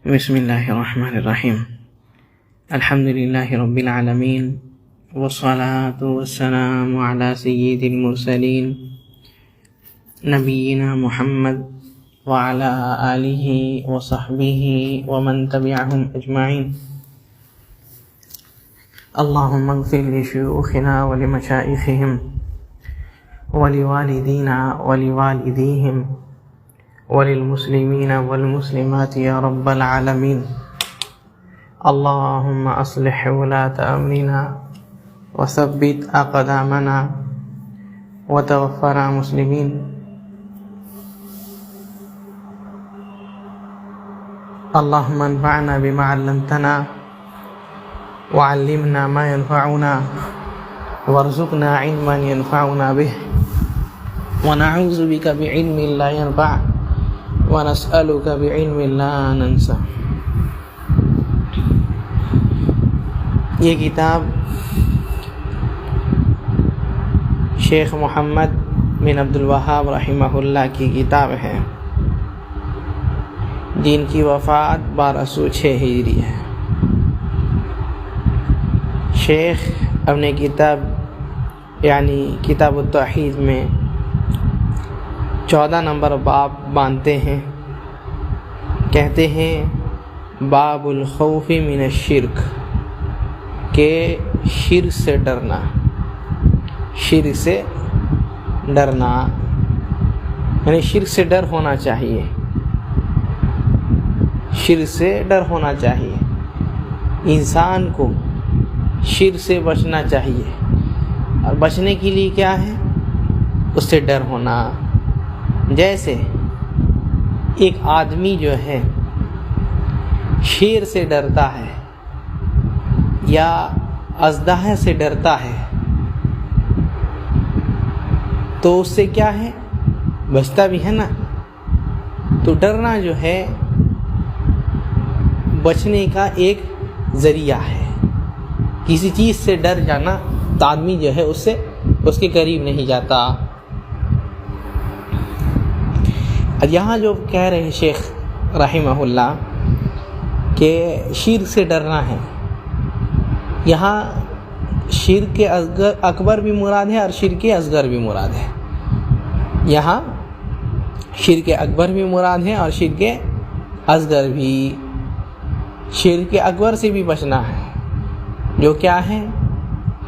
بسم اللہ الرحمن الرحیم الحمد للہ رب العالمین والصلاة والسلام علی سید المرسلین نبینا محمد وعلی آلہ وصحبہ ومن تبعہم اجمعین اللہم اغفر لشیوخنا ولمشائخہم ولوالدینا ولوالدیہم وللمسلمین والمسلمات یا رب العالمین اللہم اصلح ولاة امرنا وثبت اقدامنا وتوفنا مسلمین. اللہم انفعنا بما علمتنا وعلمنا ما ينفعنا وارزقنا علما ينفعنا به ونعوذ بك بعلم لا ينفع ونسألك بعلم لا ننسى. یہ کتاب شیخ محمد بن عبد الوہاب رحمہ اللہ کی کتاب ہے جن کی وفات 1206 ہجری ہے. شیخ اپنے کتاب یعنی کتاب التوحید میں 14 نمبر باب باندھتے ہیں. کہتے ہیں باب الخوف من الشرک، کہ شرک سے ڈرنا. شرک سے ڈرنا یعنی شرک سے ڈر ہونا چاہیے. شرک سے ڈر ہونا چاہیے. انسان کو شرک سے بچنا چاہیے، اور بچنے کے لیے کیا ہے؟ اس سے ڈر ہونا. جیسے ایک آدمی جو ہے شیر سے ڈرتا ہے یا اژدہا سے ڈرتا ہے تو اس سے کیا ہے؟ بچتا بھی ہے نا. تو ڈرنا جو ہے بچنے کا ایک ذریعہ ہے. کسی چیز سے ڈر جانا تو آدمی جو ہے اس کے قریب نہیں جاتا. یہاں جو کہہ رہے ہیں شیخ رحمہ اللہ کہ شرک سے ڈرنا ہے، یہاں شرک اکبر بھی مراد ہے اور شرک اصغر بھی مراد ہے. یہاں شرک اکبر بھی مراد ہے اور شرک اصغر بھی. شرک اکبر سے بھی بچنا ہے، جو کیا ہے؟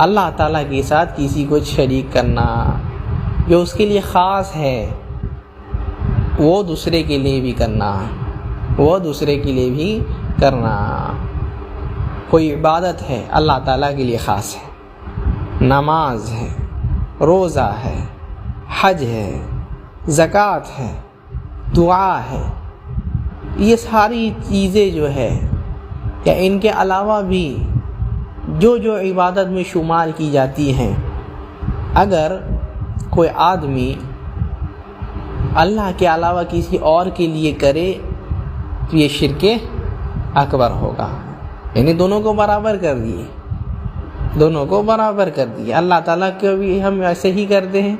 اللہ تعالیٰ کے ساتھ کسی کو شریک کرنا، جو اس کے لیے خاص ہے وہ دوسرے کے لیے بھی کرنا، وہ دوسرے کے لیے بھی کرنا. کوئی عبادت ہے اللہ تعالیٰ کے لیے خاص ہے، نماز ہے، روزہ ہے، حج ہے، زکوٰۃ ہے، دعا ہے. یہ ساری چیزیں جو ہے یا ان کے علاوہ بھی جو عبادت میں شمار کی جاتی ہیں، اگر کوئی آدمی اللہ کے علاوہ کسی اور کے لیے کرے تو یہ شرک اکبر ہوگا. یعنی دونوں کو برابر کر دیے، دونوں کو برابر کر دیے. اللہ تعالیٰ کو بھی ہم ایسے ہی کرتے ہیں،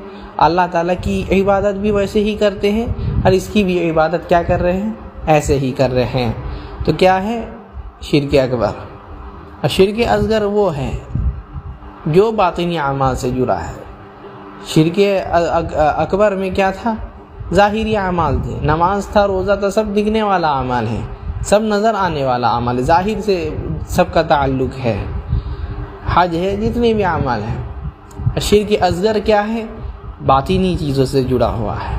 اللہ تعالیٰ کی عبادت بھی ویسے ہی کرتے ہیں، اور اس کی بھی عبادت کیا کر رہے ہیں؟ ایسے ہی کر رہے ہیں. تو کیا ہے؟ شرک اکبر. اور شرک اصغر وہ ہے جو باطنی اعمال سے جڑا ہے. شرک اکبر میں کیا تھا؟ ظاہری اعمال تھے. نماز تھا، روزہ تھا، سب دکھنے والا اعمال ہے، سب نظر آنے والا اعمال ہے، ظاہر سے سب کا تعلق ہے. حج ہے، جتنے بھی اعمال ہیں. شرک اصغر کیا ہے؟ باطنی چیزوں سے جڑا ہوا ہے.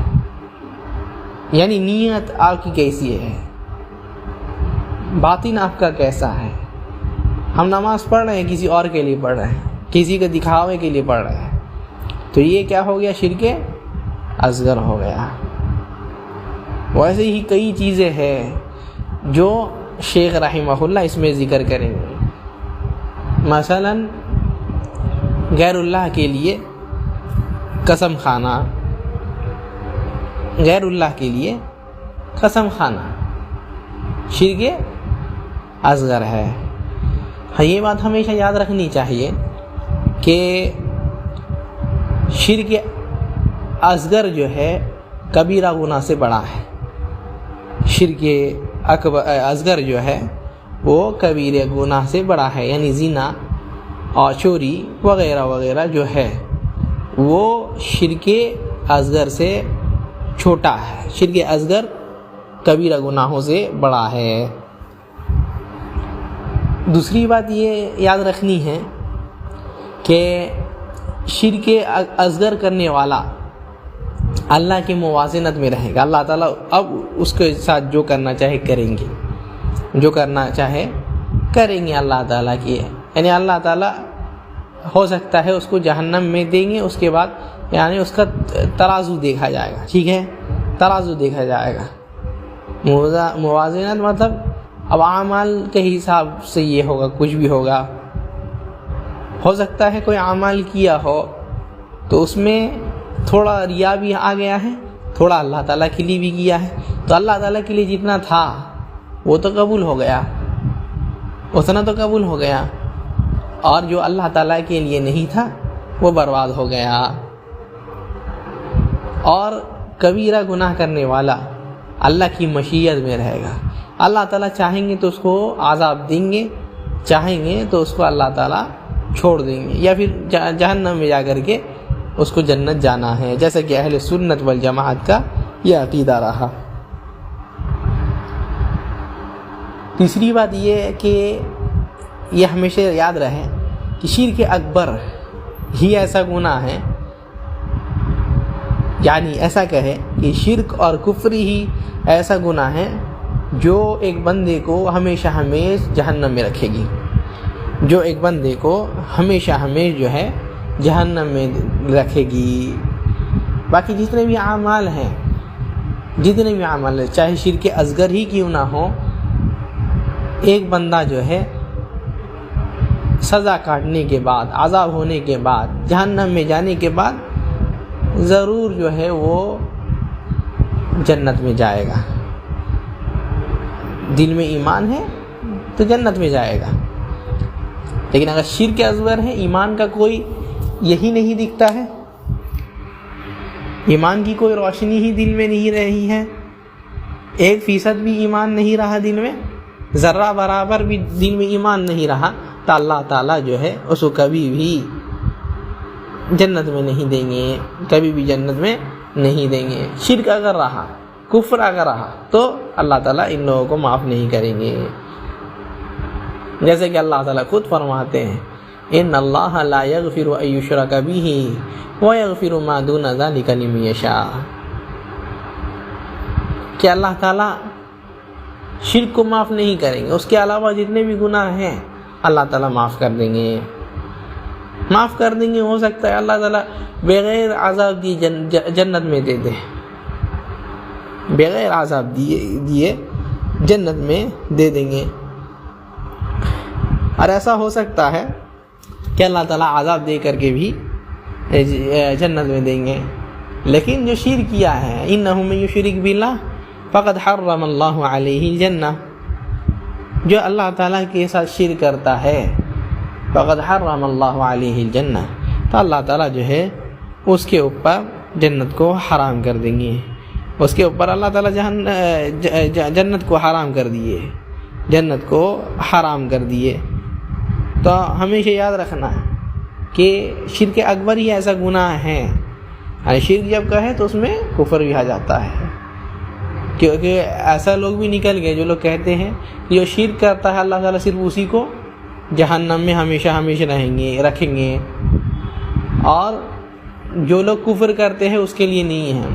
یعنی نیت آپ کی کیسی ہے، باطن آپ کا کیسا ہے. ہم نماز پڑھ رہے ہیں، کسی اور کے لیے پڑھ رہے ہیں، کسی کے دکھاوے کے لیے پڑھ رہے ہیں، تو یہ کیا ہو گیا؟ شرک اصغر ہو گیا. ویسے ہی کئی چیزیں ہیں جو شیخ رحمہ اللہ اس میں ذکر کریں گے. مثلا غیر اللہ کے لیے قسم کھانا، غیر اللہ کے لیے قسم کھانا شرک اصغر ہے. یہ بات ہمیشہ یاد رکھنی چاہیے کہ شرک اصغر جو ہے کبیرہ گناہ سے بڑا ہے. شرک اصغر جو ہے وہ کبیرہ گناہ سے بڑا ہے، یعنی زنا اور چوری وغیرہ وغیرہ جو ہے وہ شرک اصغر سے چھوٹا ہے، شرک اصغر کبیرہ گناہوں سے بڑا ہے۔ دوسری بات یہ یاد رکھنی ہے کہ شرک اصغر کرنے والا اللہ کی موازنت میں رہے گا، اللہ تعالیٰ اب اس کے ساتھ جو کرنا چاہے کریں گے، جو کرنا چاہے کریں گے اللہ تعالیٰ کی، یعنی اللہ تعالیٰ ہو سکتا ہے اس کو جہنم میں دیں گے، اس کے بعد یعنی اس کا ترازو دیکھا جائے گا، ٹھیک ہے، ترازو دیکھا جائے گا۔ موازنت مطلب اب اعمال کے حساب سے یہ ہوگا، کچھ بھی ہوگا، ہو سکتا ہے کوئی اعمال کیا ہو تو اس میں تھوڑا ریا بھی آ گیا ہے، تھوڑا اللہ تعالیٰ کے لیے بھی کیا ہے، تو اللہ تعالیٰ کے لیے جتنا تھا وہ تو قبول ہو گیا، اتنا تو قبول ہو گیا، اور جو اللہ تعالیٰ کے لیے نہیں تھا وہ برباد ہو گیا۔ اور کبیرہ گناہ کرنے والا اللہ کی مشیت میں رہے گا، اللہ تعالیٰ چاہیں گے تو اس کو عذاب دیں گے، چاہیں گے تو اس کو اللہ تعالیٰ چھوڑ دیں گے، یا پھر جہنم میں جا کر کے اس کو جنت جانا ہے، جیسا کہ اہل سنت والجماعت کا یہ عقیدہ رہا۔ تیسری بات یہ ہے کہ یہ ہمیشہ یاد رہے کہ شرک اکبر ہی ایسا گناہ ہے، یعنی ایسا کہے کہ شرک اور کفر ہی ایسا گناہ ہے جو ایک بندے کو ہمیشہ ہمیش جہنم میں رکھے گی، جو ایک بندے کو ہمیشہ ہمیش جو ہے جہنم میں رکھے گی۔ باقی جتنے بھی اعمال ہیں، جتنے بھی اعمال ہیں، چاہے شرک اصغر ہی کیوں نہ ہو، ایک بندہ جو ہے سزا کاٹنے کے بعد، عذاب ہونے کے بعد، جہنم میں جانے کے بعد ضرور جو ہے وہ جنت میں جائے گا۔ دل میں ایمان ہے تو جنت میں جائے گا، لیکن اگر شرک اصغر ہے، ایمان کا کوئی یہی نہیں دکھتا ہے، ایمان کی کوئی روشنی ہی دل میں نہیں رہی ہے، 1% بھی ایمان نہیں رہا دل میں، ذرہ برابر بھی دل میں ایمان نہیں رہا، تو اللہ تعالیٰ جو ہے اس کو کبھی بھی جنت میں نہیں دیں گے، کبھی بھی جنت میں نہیں دیں گے۔ شرک اگر رہا، کفر اگر رہا تو اللہ تعالیٰ ان لوگوں کو معاف نہیں کریں گے، جیسے کہ اللہ تعالیٰ خود فرماتے ہیں ان اللہ لا یغفر ان یشرک بہ ویغفر ما دون ذلک لمن یشاء، کہ اللہ تعالیٰ شرک کو معاف نہیں کریں گے، اس کے علاوہ جتنے بھی گناہ ہیں اللہ تعالیٰ معاف کر دیں گے، معاف کر دیں گے۔ ہو سکتا ہے اللہ تعالیٰ بغیر عذاب دیے جنت میں دے دے، بغیر عذاب دیے جنت میں دے دیں گے، اور ایسا ہو سکتا ہے کہ اللہ تعالیٰ عذاب دے کر کے بھی جنت میں دیں گے۔ لیکن جو شرک کیا ہے، انہ من یشرک باللہ فقد حرم اللہ علیہ الجنہ، جو اللہ تعالیٰ کے ساتھ شرک کرتا ہے فقد حرم اللہ علیہ الجنہ، تو اللہ تعالیٰ جو ہے اس کے اوپر جنت کو حرام کر دیں گے، اس کے اوپر اللہ تعالیٰ جنت کو حرام کر دیے، جنت کو حرام کر دیے۔ تو ہمیشہ یاد رکھنا ہے کہ شرک اکبر ہی ایسا گناہ ہے، یعنی شرک جب کہے تو اس میں کفر بھی آ جاتا ہے، کیونکہ ایسا لوگ بھی نکل گئے جو لوگ کہتے ہیں کہ جو شرک کرتا ہے اللہ تعالیٰ صرف اسی کو جہنم میں ہمیشہ رکھیں گے، اور جو لوگ کفر کرتے ہیں اس کے لیے نہیں ہے۔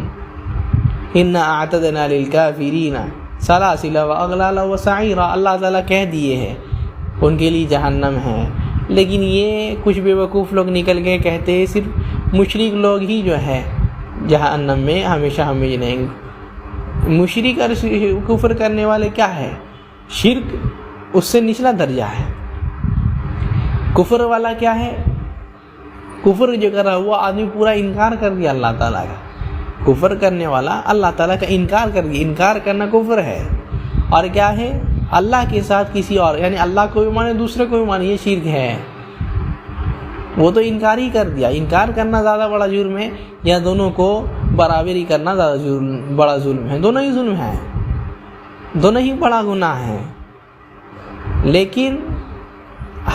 اِنَّا أَعْتَدْنَا لِلْكَافِرِينَ سَلَاسِلَ وَأَغْلَالًا وَسَعِيرًا، اللہ تعالیٰ کہہ دیے ہیں ان کے لیے جہنم ہے، لیکن یہ کچھ بیوقوف لوگ نکل گئے کہتے ہیں صرف مشرک لوگ ہی جو ہے جہنم میں ہمیشہ رہیں گے۔ مشرک اور کفر کرنے والے کیا ہے؟ شرک اس سے نچلا درجہ ہے۔ کفر والا کیا ہے؟ کفر جو کر رہا ہے وہ آدمی پورا انکار کر دیا اللہ تعالیٰ کا، کفر کرنے والا اللہ تعالیٰ کا انکار کر دیا، انکار کرنا کفر ہے۔ اور کیا ہے؟ اللہ کے ساتھ کسی اور، یعنی اللہ کو بھی مانے دوسرے کو بھی مانے، یہ شرک ہے۔ وہ تو انکار ہی کر دیا، انکار کرنا زیادہ بڑا جرم ہے یا دونوں کو برابری کرنا زیادہ بڑا ظلم ہے؟ دونوں ہی ظلم ہیں، دونوں ہی بڑا گناہ ہے، لیکن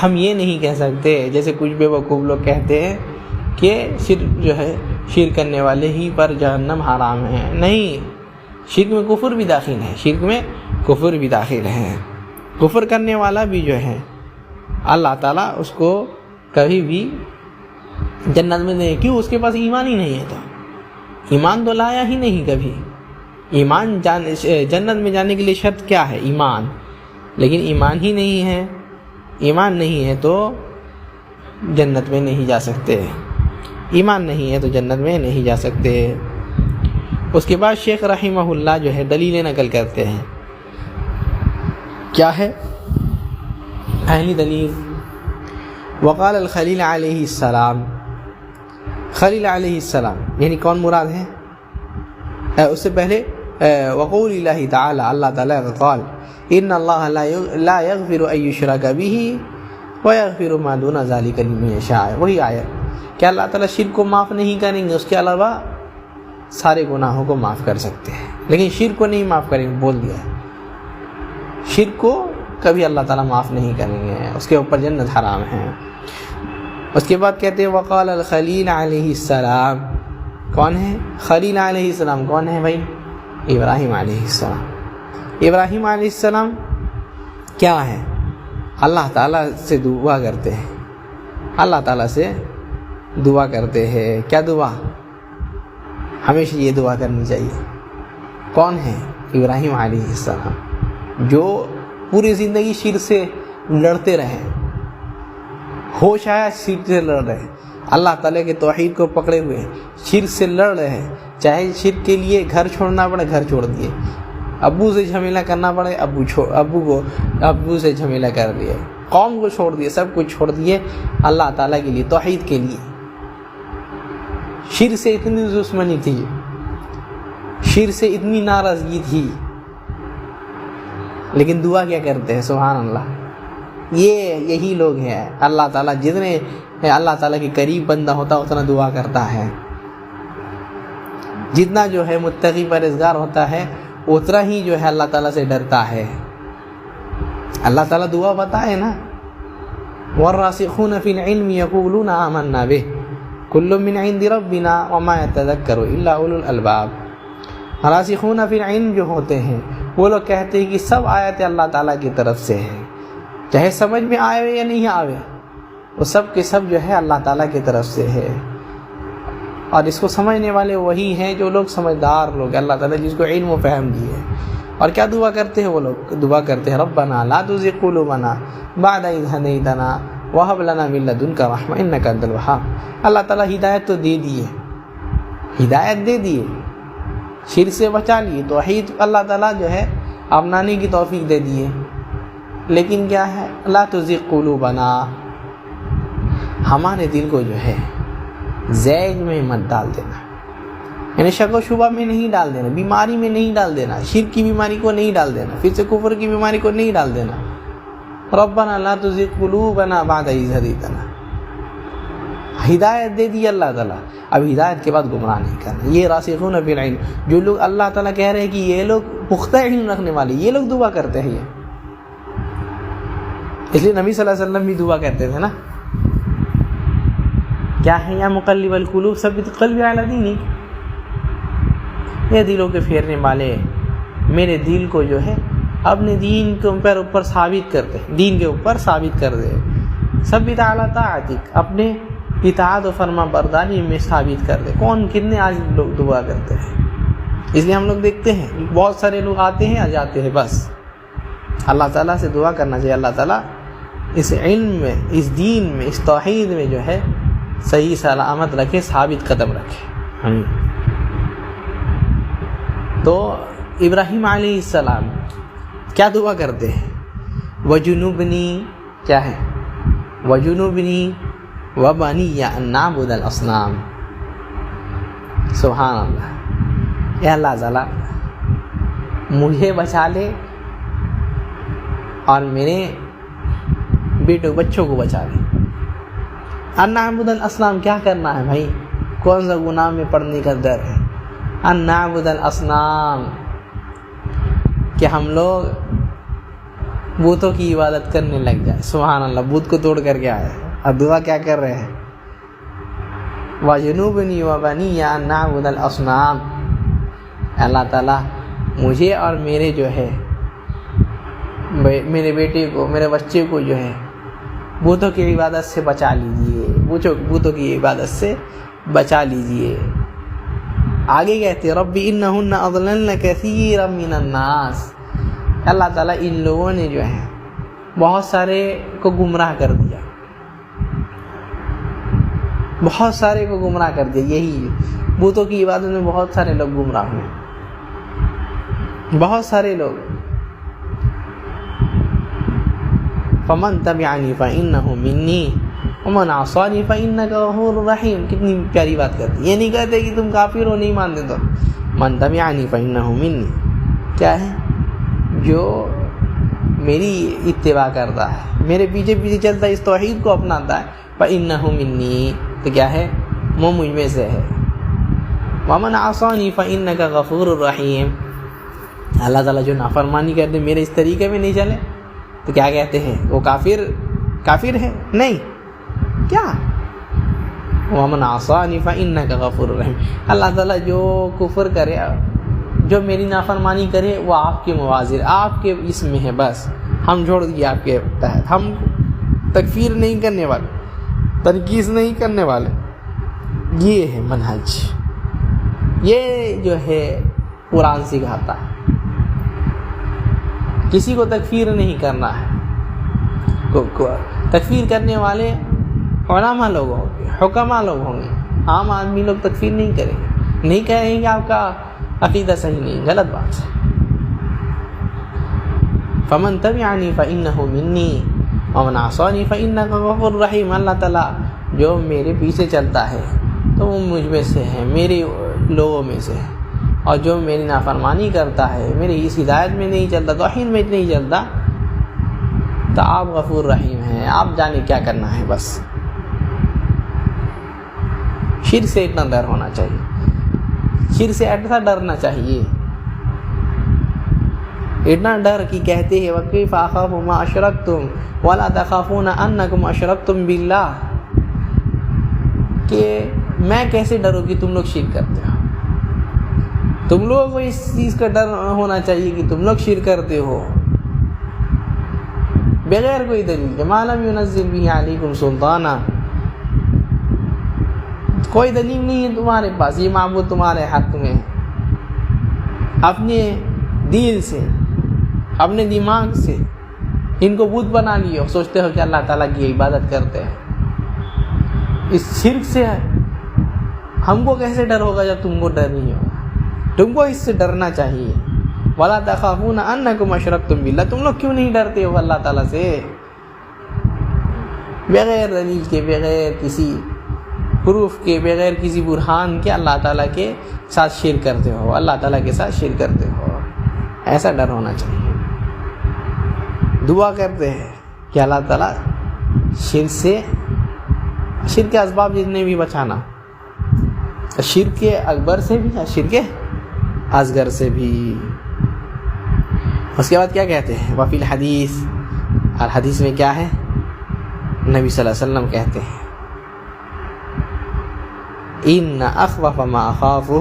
ہم یہ نہیں کہہ سکتے جیسے کچھ بیوقوف لوگ کہتے ہیں کہ شرک جو ہے شرک کرنے والے ہی پر جہنم حرام ہے۔ نہیں، شرک میں کفر بھی داخل ہے، شرک میں کفر بھی داخل ہے۔ کفر کرنے والا بھی جو ہے اللہ تعالیٰ اس کو کبھی بھی جنت میں نہیں، کیوں؟ اس کے پاس ایمان ہی نہیں ہے، تو ایمان تو لایا ہی نہیں کبھی۔ ایمان جنت میں جانے کے لیے شرط کیا ہے؟ ایمان، لیکن ایمان ہی نہیں ہے، ایمان نہیں ہے تو جنت میں نہیں جا سکتے، ایمان نہیں ہے تو جنت میں نہیں جا سکتے۔ اس کے بعد شیخ رحمہ اللہ جو ہے دلیلیں نقل کرتے ہیں، کیا ہے پہلی دلیل؟ وقال الخلیل علیہ السلام، خلیل علیہ السلام یعنی کون مراد ہے؟ اس سے پہلے وقول اللہ تعالی، اللہ تعالیٰ کا قول، ان اللہ لا یغفر ان یشرک بہ ویغفر ما دون ذلک لمن یشاء، وہی آیت کہ اللہ تعالیٰ شرک کو معاف نہیں کریں گے، اس کے علاوہ سارے گناہوں کو معاف کر سکتے ہیں، لیکن شرک کو نہیں معاف کریں گے، بول دیا ہے شرک کو کبھی اللہ تعالیٰ معاف نہیں کریں گے، اس کے اوپر جنت حرام ہے۔ اس کے بعد کہتے ہیں وقال الخلیل علیہ السلام، کون ہے خلیل علیہ السلام؟ کون ہے بھائی؟ ابراہیم علیہ السلام۔ ابراہیم علیہ السلام کیا ہے؟ اللہ تعالیٰ سے دعا کرتے ہیں، اللہ تعالیٰ سے دعا کرتے ہیں۔ کیا دعا؟ ہمیشہ یہ دعا کرنی چاہیے۔ کون ہے؟ ابراہیم علیہ السلام، جو پوری زندگی شرک سے لڑتے رہے، ہوش آیا شرک سے لڑ رہے، اللہ تعالیٰ کے توحید کو پکڑے ہوئے شرک سے لڑ رہے، چاہے شرک کے لیے گھر چھوڑنا پڑے گھر چھوڑ دیے، ابو سے جھمیلا کرنا پڑے ابو سے جھمیلا کر دیے، قوم کو چھوڑ دیے، سب کچھ چھوڑ دیے اللہ تعالیٰ کے لیے، توحید کے لیے۔ شرک سے اتنی دشمنی تھی، شرک سے اتنی ناراضگی تھی، لیکن دعا کیا کرتے ہیں؟ سبحان اللہ، یہی لوگ ہیں اللہ تعالیٰ، جتنے اللہ تعالیٰ کے قریب بندہ ہوتا ہے اتنا دعا کرتا ہے، جتنا جو ہے متقی پرہیزگار ہوتا ہے اتنا ہی جو ہے اللہ تعالیٰ سے ڈرتا ہے۔ اللہ تعالیٰ دعا بتائے نا، والراسخون فی العلم یقولون آمنا بہ کل من عند ربنا وما یتذکر الا اولو الالباب۔ راسخون فی العلم جو ہوتے ہیں وہ لوگ کہتے ہیں کہ سب آیتیں اللہ تعالیٰ کی طرف سے ہیں، چاہے سمجھ میں آئے یا نہیں آئے، وہ سب کے سب جو ہے اللہ تعالیٰ کی طرف سے ہے۔ اور اس کو سمجھنے والے وہی ہیں جو لوگ سمجھدار لوگ، اللہ تعالیٰ جس کو علم و فہم دیے۔ اور کیا دعا کرتے ہیں وہ لوگ؟ دعا کرتے ہیں ربنا لا تزغ قلوبنا بعد اذ ہدیتنا وہب لنا من لدنک رحمۃ انک انت الوہاب۔ اللہ تعالیٰ ہدایت تو دے دیے، ہدایت دے دیے، شرک سے بچا لیے، توحید اللہ تعالیٰ جو ہے اپنانے کی توفیق دے دیے، لیکن کیا ہے؟ لا تزغ قلوبنا، ہمارے دل کو جو ہے زیغ میں مت ڈال دینا، یعنی شک و شبہ میں نہیں ڈال دینا، بیماری میں نہیں ڈال دینا، شرک کی بیماری کو نہیں ڈال دینا، پھر سے کفر کی بیماری کو نہیں ڈال دینا۔ ربنا لا تزغ قلوبنا بعد اذ ہدیتنا، ہدایت دے دی اللہ تعالیٰ، اب ہدایت کے بعد گمراہ نہیں کرنا۔ یہ راسخون فی العلم، جو لوگ اللہ تعالیٰ کہہ رہے ہیں کہ یہ لوگ پختہ علم رکھنے والے، یہ لوگ دعا کرتے ہیں، اس لیے نبی صلی اللہ علیہ وسلم بھی دعا کرتے تھے نا، کیا ہے؟ یا مقلب القلوب ثبت قلبی علی دینک، یہ دلوں کے پھیرنے والے میرے دل کو جو ہے اپنے دین کے اوپر ثابت کرتے، دین کے اوپر ثابت کر دے، ثبت علی طاعتک، اپنے اطاعت و فرما برداری میں ثابت کر دے۔ کون کتنے آج لوگ دعا کرتے ہیں، اس لیے ہم لوگ دیکھتے ہیں بہت سارے لوگ آتے ہیں آ جاتے ہیں، بس اللہ تعالیٰ سے دعا کرنا چاہیے اللہ تعالیٰ اس علم میں، اس دین میں، اس توحید میں جو ہے صحیح سلامت رکھے، ثابت قدم رکھے۔ تو ابراہیم علیہ السلام کیا دعا کرتے ہیں؟ وجنوبنی، کیا ہے؟ وجنوبنی وبنی ان نعبد الاصنام۔ سبحان اللہ، اے اللہ تعالیٰ مجھے بچا لے اور میرے بچوں کو بچا لے۔ ان نعبد الاصنام کیا کرنا ہے بھائی؟ کون سا گناہ میں پڑنے کا ڈر ہے؟ ان نعبد الاصنام، کہ ہم لوگ بتوں کی عبادت کرنے لگ جائے. سبحان اللہ, بت کو توڑ کر کے آئے. اب دعا کیا کر رہے ہیں؟ وَجُنُوبْنِي وَبَنِيَّ أَن نَعْبُدَ الْأَصْنَامَ. اللہ تعالیٰ مجھے اور میرے جو ہے میرے بیٹے کو, میرے بچے کو جو ہے بتوں کی عبادت سے بچا لیجئے, بتوں کی عبادت سے بچا لیجئے. آگے کہتے ربی انہن اضللن کثیرا من الناس. اللہ تعالیٰ ان لوگوں نے جو ہے بہت سارے کو گمراہ کر دیا, بہت سارے کو گمراہ کر دیا. یہی بتوں کی عبادت میں بہت سارے لوگ گمراہ ہوئے, بہت سارے لوگ. فمن تبعنی فإنہ منی ومن عصانی فإنک غفور رحیم. کتنی پیاری بات کرتی. یہ نہیں کہتے کہ تم کافر ہو, نہیں مانتے تو من تبعنی فإنہ منی. کیا ہے؟ جو میری اتباع کرتا ہے, میرے پیچھے پیچھے چلتا ہے, اس توحید کو اپناتا ہے, فإنہ منی, تو کیا ہے؟ وہ مجھ میں سے ہے. ومن عصانی فإنک غفور رحیم. اللہ تعالیٰ جو نافرمانی کرتے, میرے اس طریقے میں نہیں چلے, تو کیا کہتے ہیں؟ وہ کافر ہے؟ نہیں. کیا؟ وَمَنْ عَصَانِي فَإِنَّكَ غَفُورٌ رَحِيمٌ. اللہ تعالیٰ جو کفر کرے, جو میری نافرمانی کرے, وہ آپ کے موازر, آپ کے اس میں ہے. بس ہم چھوڑ دیے آپ کے تحت. ہم تکفیر نہیں کرنے والے, تنقیص نہیں کرنے والے. یہ ہے منہج, یہ جو ہے قرآن سکھاتا ہے. کسی کو تکفیر نہیں کرنا ہے. تکفیر کرنے والے علماء لوگ ہوں گے, حکماء لوگ ہوں گے. عام آدمی لوگ تکفیر نہیں کریں گے, نہیں کہیں گے آپ کا عقیدہ صحیح نہیں, غلط بات ہے. فمن تبعنی فإنہ منی ومن عصانی فإنک غفور رحیم. اللہ تعالیٰ جو میرے پیچھے چلتا ہے تو وہ مجھ میں سے ہے, میرے لوگوں میں سے ہے, اور جو میری نافرمانی کرتا ہے, میری اس ہدایت میں نہیں چلتا, توحید میں نہیں چلتا, تو آپ غفور رحیم ہیں. آپ جانے کیا کرنا ہے. بس شرک سے اتنا ڈر ہونا چاہیے, شرک سے ایسا ڈرنا چاہیے, اتنا ڈر کہ کہتے ہیں وَكَيْفَ أَخَافُ مَا أَشْرَكْتُمْ وَلَا تَخَافُونَ أَنَّكُمْ أَشْرَكْتُمْ بِاللَّهِ. کہ میں کیسے ڈروں کہ تم لوگ شرک کرتے ہو. تم لوگوں کو اس چیز کا ڈر ہونا چاہیے کہ تم لوگ شرک کرتے ہو بغیر کوئی دلیل کے. مَا لَمْ يُنَزِّلْ بِهِ عَلَيْكُمْ سُلْطَانًا. کوئی دلیل نہیں ہے تمہارے پاس, یہ معبود تمہارے حق میں اپنے دل سے, اپنے دماغ سے ان کو بت بنا لیے اور سوچتے ہو کہ اللہ تعالیٰ کی عبادت کرتے ہیں. اس شرک سے ہم کو کیسے ڈر ہوگا جب تم کو ڈر نہیں ہوگا. تم کو اس سے ڈرنا چاہیے. وَلَا تَخَافُونَ أَنَّكُمْ أَشْرَكْتُمْ بِاللَّهِ. تم لوگ کیوں نہیں ڈرتے ہو اللہ تعالیٰ سے؟ بغیر دلیل کے, بغیر کسی پروف کے, بغیر کسی برہان کے اللہ تعالیٰ کے ساتھ شرک کرتے ہو, اللہ تعالیٰ کے ساتھ شرک کرتے ہو. ایسا ڈر ہونا چاہیے. دعا کرتے ہیں کہ اللہ تعالیٰ شرک سے, شرک کے اسباب جتنے بھی بچانا, شرک اکبر سے بھی, شرک اصغر سے بھی. اس کے بعد کیا کہتے ہیں؟ وفی الحدیث, اور حدیث میں کیا ہے؟ نبی صلی اللہ علیہ وسلم کہتے ہیں ان اخوف ما اخاف,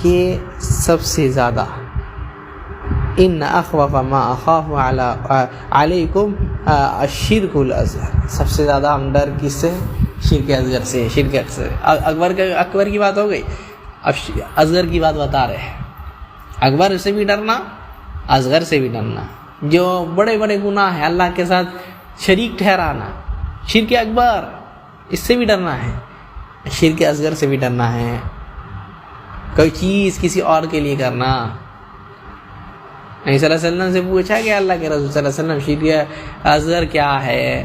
کہ سب سے زیادہ, ان اخوف ما اخاف علیکم الشرک الاصغر. سب سے زیادہ ہم ڈر کس سے؟ شرک اصغر سے. شرک سے اکبر کی بات ہو گئی, اب اصغر کی بات بتا رہے ہیں. اکبر سے بھی ڈرنا, اصغر سے بھی ڈرنا. جو بڑے بڑے گناہ ہیں, اللہ کے ساتھ شریک ٹھہرانا, شرک اکبر, اس سے بھی ڈرنا ہے. شرک اصغر سے بھی ڈرنا ہے. کوئی چیز کسی اور کے لیے کرنا. نبی صلی اللہ علیہ وسلم سے پوچھا کہ اللہ کے رسول صلی اللہ علیہ وسلم شرک اصغر کیا ہے؟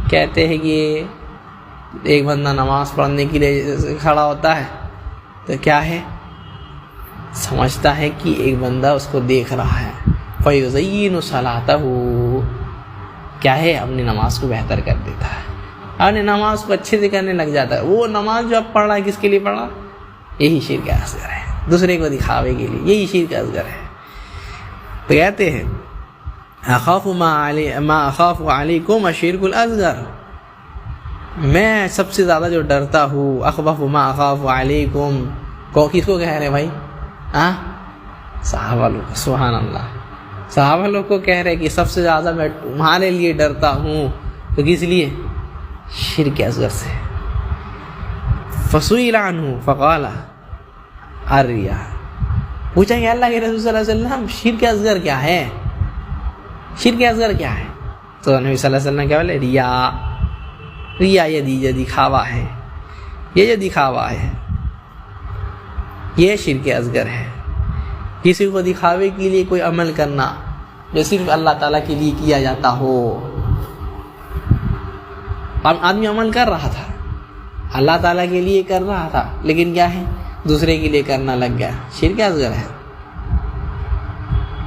کہتے ہیں کہ ایک بندہ نماز پڑھنے کے لیے کھڑا ہوتا ہے تو کیا ہے, سمجھتا ہے کہ ایک بندہ اس کو دیکھ رہا ہے, فَيُزَيِّنُ صَلَاتَهُ, کیا ہے, اپنی نماز کو بہتر کر دیتا ہے, اپنی نماز کو اچھے سے کرنے لگ جاتا ہے. وہ نماز جو اب پڑھ رہا ہے کس کے لیے پڑھ رہا؟ یہی شرک اصغر ہے, دوسرے کو دکھاوے کے لیے. یہی شرک اصغر ہے. تو کہتے ہیں اخاف ما اخاف علیکم الشرک الاصغر، میں سب سے زیادہ جو ڈرتا ہوں، اخوف ما اخاف علیکم، کس کو کہہ رہے بھائی؟ صحابہ لوگ، سبحان اللہ، صحابہ لوگ کو کہہ رہے کہ سب سے زیادہ میں تمہارے لیے ڈرتا ہوں، تو کس لیے؟ شرک اصغر سے۔ فسئل عنہ فقال الریا، پوچھا کہ اللہ کے رسول صلی اللہ علیہ وسلم شرک اصغر کیا ہے؟ شرک اصغر کیا ہے؟ تو نبی صلی اللہ علیہ وسلم کیا بولے؟ ریا یہ دکھاوا ہے، یہ دکھاوا ہے، یہ شرک اصغر ہے۔ کسی کو دکھاوے کے لیے کوئی عمل کرنا جو صرف اللہ تعالیٰ کے لیے کیا جاتا ہو۔ آدمی عمل کر رہا تھا، اللہ تعالیٰ کے لیے کر رہا تھا، لیکن کیا ہے؟ دوسرے کے لیے کرنا لگ گیا، شرک اصغر ہے۔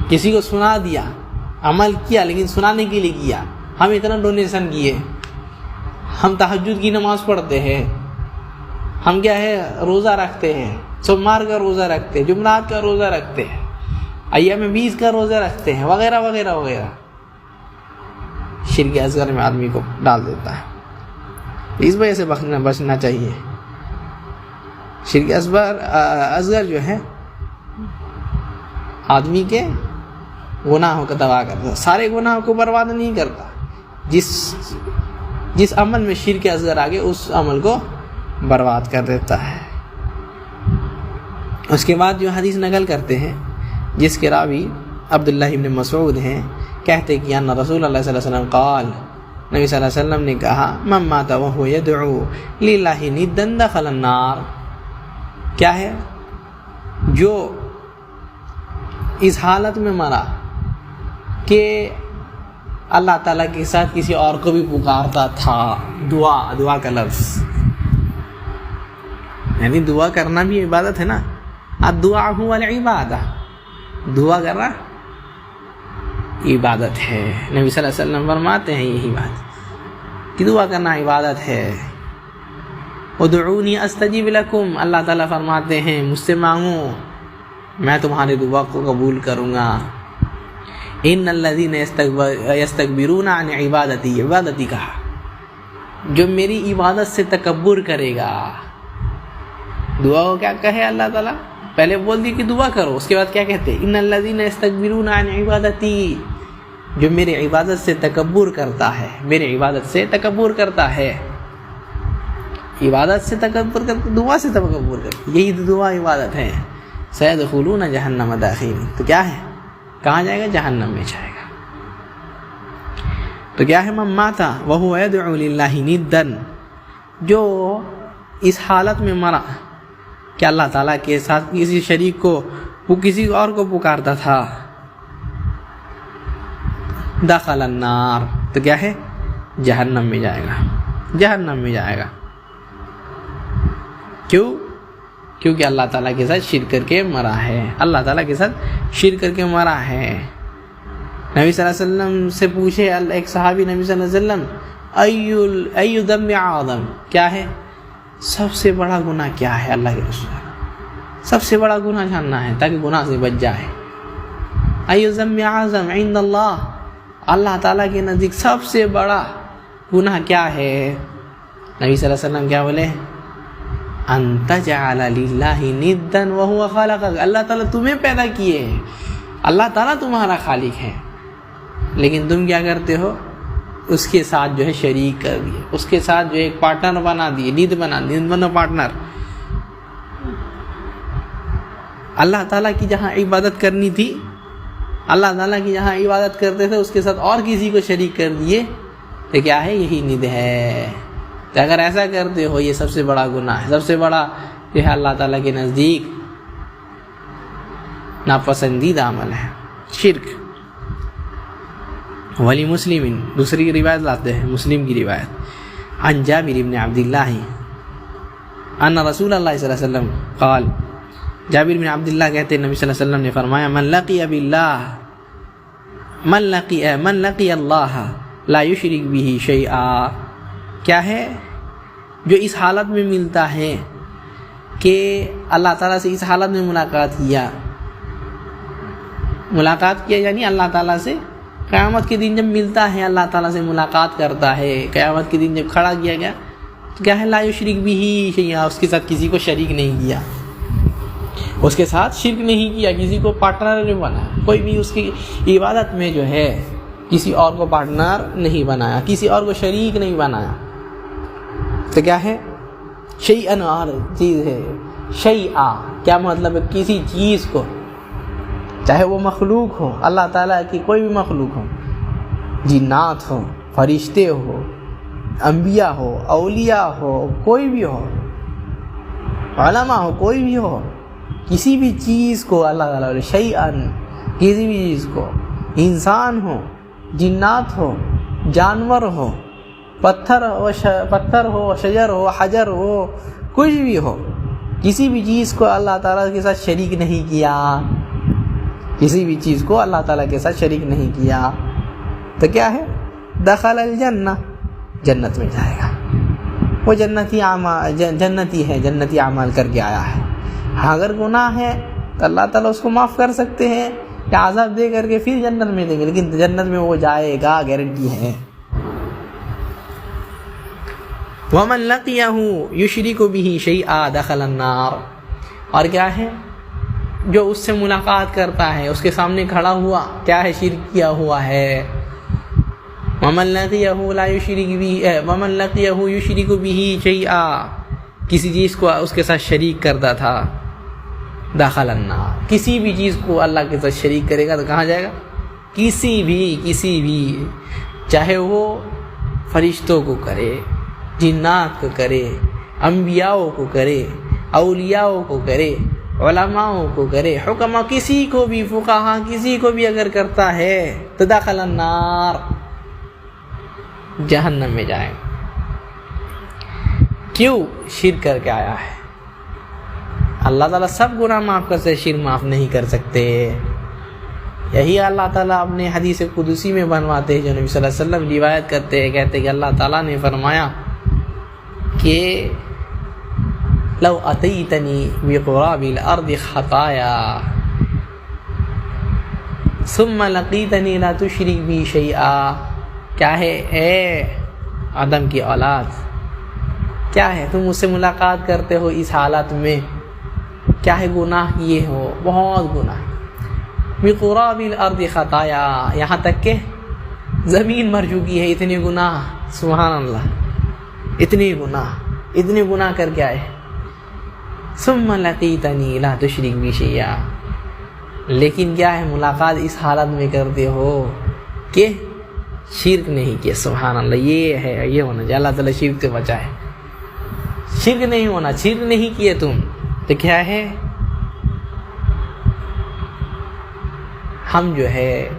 کسی کو سنا دیا، عمل کیا لیکن سنانے کے لیے کیا، ہم اتنا ڈونیشن کیے، ہم تہجد کی نماز پڑھتے ہیں، ہم کیا ہے روزہ رکھتے ہیں، سوموار کا روزہ رکھتے ہیں، جمعرات کا روزہ رکھتے ہیں، ایام 20 کا روزہ رکھتے ہیں، وغیرہ وغیرہ وغیرہ، شرک اصغر میں آدمی کو ڈال دیتا ہے۔ اس وجہ سے بچنا چاہیے۔ شرک اصغر جو ہے آدمی کے گناہوں کا تباہ کرتا، سارے گناہوں کو برباد نہیں کرتا، جس عمل میں شرک اصغر آگے اس عمل کو برباد کر دیتا ہے۔ اس کے بعد جو حدیث نقل کرتے ہیں جس کے راوی عبداللہ ابن مسعود ہیں، کہتے کہ ان رسول اللہ صلی اللہ علیہ وسلم قال، نبی صلی اللہ علیہ وسلم نے کہا من مات وهو يدعو للہ ندا دخل النار، کیا ہے؟ جو اس حالت میں مرا کہ اللہ تعالیٰ کے ساتھ کسی اور کو بھی پکارتا تھا، دعا کا لفظ، یعنی دعا کرنا بھی عبادت ہے نا، الدعاء هو العبادہ، دعا کرنا عبادت ہے۔ نبی صلی اللہ علیہ وسلم فرماتے ہیں یہی بات کہ دعا کرنا عبادت ہے۔ ادعونی استجب لکم، اللہ تعالیٰ فرماتے ہیں مجھ سے مانگو میں تمہاری دعا کو قبول کروں گا۔ ان الذین یستکبرون عن عبادتی، عبادتی کہا، جو میری عبادت سے تکبر کرے گا۔ دعا کو کیا کہے اللہ تعالیٰ؟ پہلے بول دی کہ دعا کرو، اس کے بعد کیا کہتے ہیں؟ ان الذین یستکبرون عن عبادتی، جو میری عبادت سے تکبر کرتا ہے، میری عبادت سے تکبر کرتا ہے، عبادت سے تکبر کرتا، دعا سے تکبر کرتا، یہی دعا عبادت ہے۔ سیدخلون جہنم داخلین، تو کیا ہے؟ کہاں جائے گا؟ جہنم میں جائے گا۔ تو کیا ہے؟ من مات وهو يدعو للہ ندا، جو اس حالت میں مرا کہ اللہ تعالیٰ کے ساتھ کسی شریک کو، وہ کسی اور کو پکارتا تھا، دخل النار، تو کیا ہے؟ جہنم میں جائے گا، جہنم میں جائے گا۔ کیونکہ اللہ تعالیٰ کے ساتھ شرک کر کے مرا ہے، اللہ تعالیٰ کے ساتھ شرک کر کے مرا ہے۔ نبی صلی اللہ علیہ وسلم سے پوچھے ایک صحابی، نبی صلی اللہ علیہ وسلم ای ذنب اعظم، کیا ہے سب سے بڑا گناہ؟ کیا ہے اللہ کے رسول؟ سب سے بڑا گناہ جاننا ہے تاکہ گناہ سے بچ جائے۔ ای ذنب اعظم عند اللہ، اللہ تعالیٰ کے نزدیک سب سے بڑا گناہ کیا ہے؟ نبی صلی اللہ علیہ وسلم کیا بولے؟ ان تجعل للہ ندا وهو خلقک، اللہ تعالیٰ تمہیں پیدا کیے ہیں، اللہ تعالیٰ تمہارا خالق ہے، لیکن تم کیا کرتے ہو؟ اس کے ساتھ جو ہے شریک کر دیے، اس کے ساتھ جو ایک پارٹنر بنا دیے، ند بنا پارٹنر۔ اللہ تعالیٰ کی جہاں عبادت کرنی تھی، اللہ تعالیٰ کی جہاں عبادت کرتے تھے، اس کے ساتھ اور کسی کو شریک کر دیے، تو کیا ہے؟ یہی ند ہے۔ تو اگر ایسا کرتے ہو یہ سب سے بڑا گناہ ہے، سب سے بڑا جو ہے اللہ تعالیٰ کے نزدیک ناپسندیدہ عمل ہے، شرک۔ ولی مسلم، دوسری روایت لاتے ہیں، مسلم کی روایت، عن جابر بن عبداللہ ان رسول اللہ صلی اللہ علیہ وسلم قال، جابر بن عبداللہ کہتے ہیں نبی صلی اللہ علیہ وسلم نے فرمایا من لقی اللہ لا یشرک بہ شیئا، کیا ہے؟ جو اس حالت میں ملتا ہے کہ اللہ تعالیٰ سے اس حالت میں ملاقات کیا، ملاقات کیا یعنی اللہ تعالیٰ سے قیامت کے دن جب ملتا ہے اللہ تعالیٰ سے ملاقات کرتا ہے. قیامت کے دن جب کھڑا کیا گیا تو کیا ہے لا یشرک بھی شیئا, اس کے ساتھ کسی کو شریک نہیں کیا, اس کے ساتھ شرک نہیں کیا, کسی کو پارٹنر نہیں بنایا, کوئی بھی اس کی عبادت میں جو ہے کسی اور کو پارٹنر نہیں بنایا, کسی اور کو شریک نہیں بنایا. تو کیا ہے شیئن اور چیز ہے. شیئا کیا مطلب ہے کسی چیز کو, چاہے وہ مخلوق ہو, اللہ تعالیٰ کی کوئی بھی مخلوق ہو, جنات ہو, فرشتے ہو, انبیاء ہو, اولیاء ہو, کوئی بھی ہو, علماء ہو, کوئی بھی ہو, کسی بھی چیز کو اللہ تعالیٰ شیئن, کسی بھی چیز کو, انسان ہو, جنات ہو, جانور ہو, پتھر ہو, شجر ہو, حجر ہو, کچھ بھی ہو, کسی بھی چیز کو اللہ تعالیٰ کے ساتھ شریک نہیں کیا, کسی بھی چیز کو اللہ تعالیٰ کے ساتھ شریک نہیں کیا. تو کیا ہے دخل الجنہ, جنت میں جائے گا. وہ جنتی ہے, جنتی اعمال کر کے آیا ہے. اگر گناہ ہے تو اللہ تعالیٰ اس کو معاف کر سکتے ہیں یا عذاب دے کر کے پھر جنت میں دیں گے, لیکن جنت میں وہ جائے گا, گارنٹی ہے. وَمَنْ لَقِيَهُ يُشْرِكُ بِهِ شَيْئًا دَخَلَ النَّارِ, اور کیا ہے جو اس سے ملاقات کرتا ہے, اس کے سامنے کھڑا ہوا, کیا ہے شرک کیا ہوا ہے. وَمَنْ لَقِيَهُ لَا يُشْرِكُ بِهِ وَمَنْ لَقِيَهُ يُشْرِكُ بِهِ شَيْئًا, کسی چیز کو اس کے ساتھ شریک کرتا تھا, داخل النار, کسی بھی چیز کو اللہ کے ساتھ شریک کرے گا تو کہاں جائے گا, کسی بھی, چاہے وہ فرشتوں کو کرے, جنات کو کرے, انبیاء کو کرے, اولیاء کو کرے, علماء کو کرے, حکماء, کسی کو بھی, فقہا, کسی کو بھی اگر کرتا ہے تو داخل النار, جہنم میں جائے. کیوں شرک کر کے آیا ہے. اللہ تعالیٰ سب گناہ معاف کر سکتے, شرک معاف نہیں کر سکتے. یہی اللہ تعالیٰ اپنے حدیث قدسی میں بنواتے ہیں, جو نبی صلی اللہ علیہ وسلم روایت کرتے ہیں, کہتے ہیں کہ اللہ تعالیٰ نے فرمایا کہ لو اتیتنی بقراب الارض خطایا ثم لقیتنی لا تشرک بی شیئا. کیا ہے اے آدم کی اولاد, کیا ہے تم مجھ سے ملاقات کرتے ہو اس حالت میں, کیا ہے گناہ کیے ہو, بہت گناہ, بقراب الارض خطایا, یہاں تک کہ زمین بھر چکی ہے اتنے گناہ, سبحان اللہ, اتنے گناہ کر کے آئے. ثم لقیتنی لا تشرک بی شیئا, لیکن کیا ہے ملاقات اس حالت میں کرتے ہو کہ شرک نہیں کیا. سبحان اللہ, یہ ہے, یہ ہونا چاہیے. اللہ تعالیٰ شرک سے بچائے, شرک نہیں ہونا, شرک نہیں کیے تم تو کیا ہے ہم جو ہے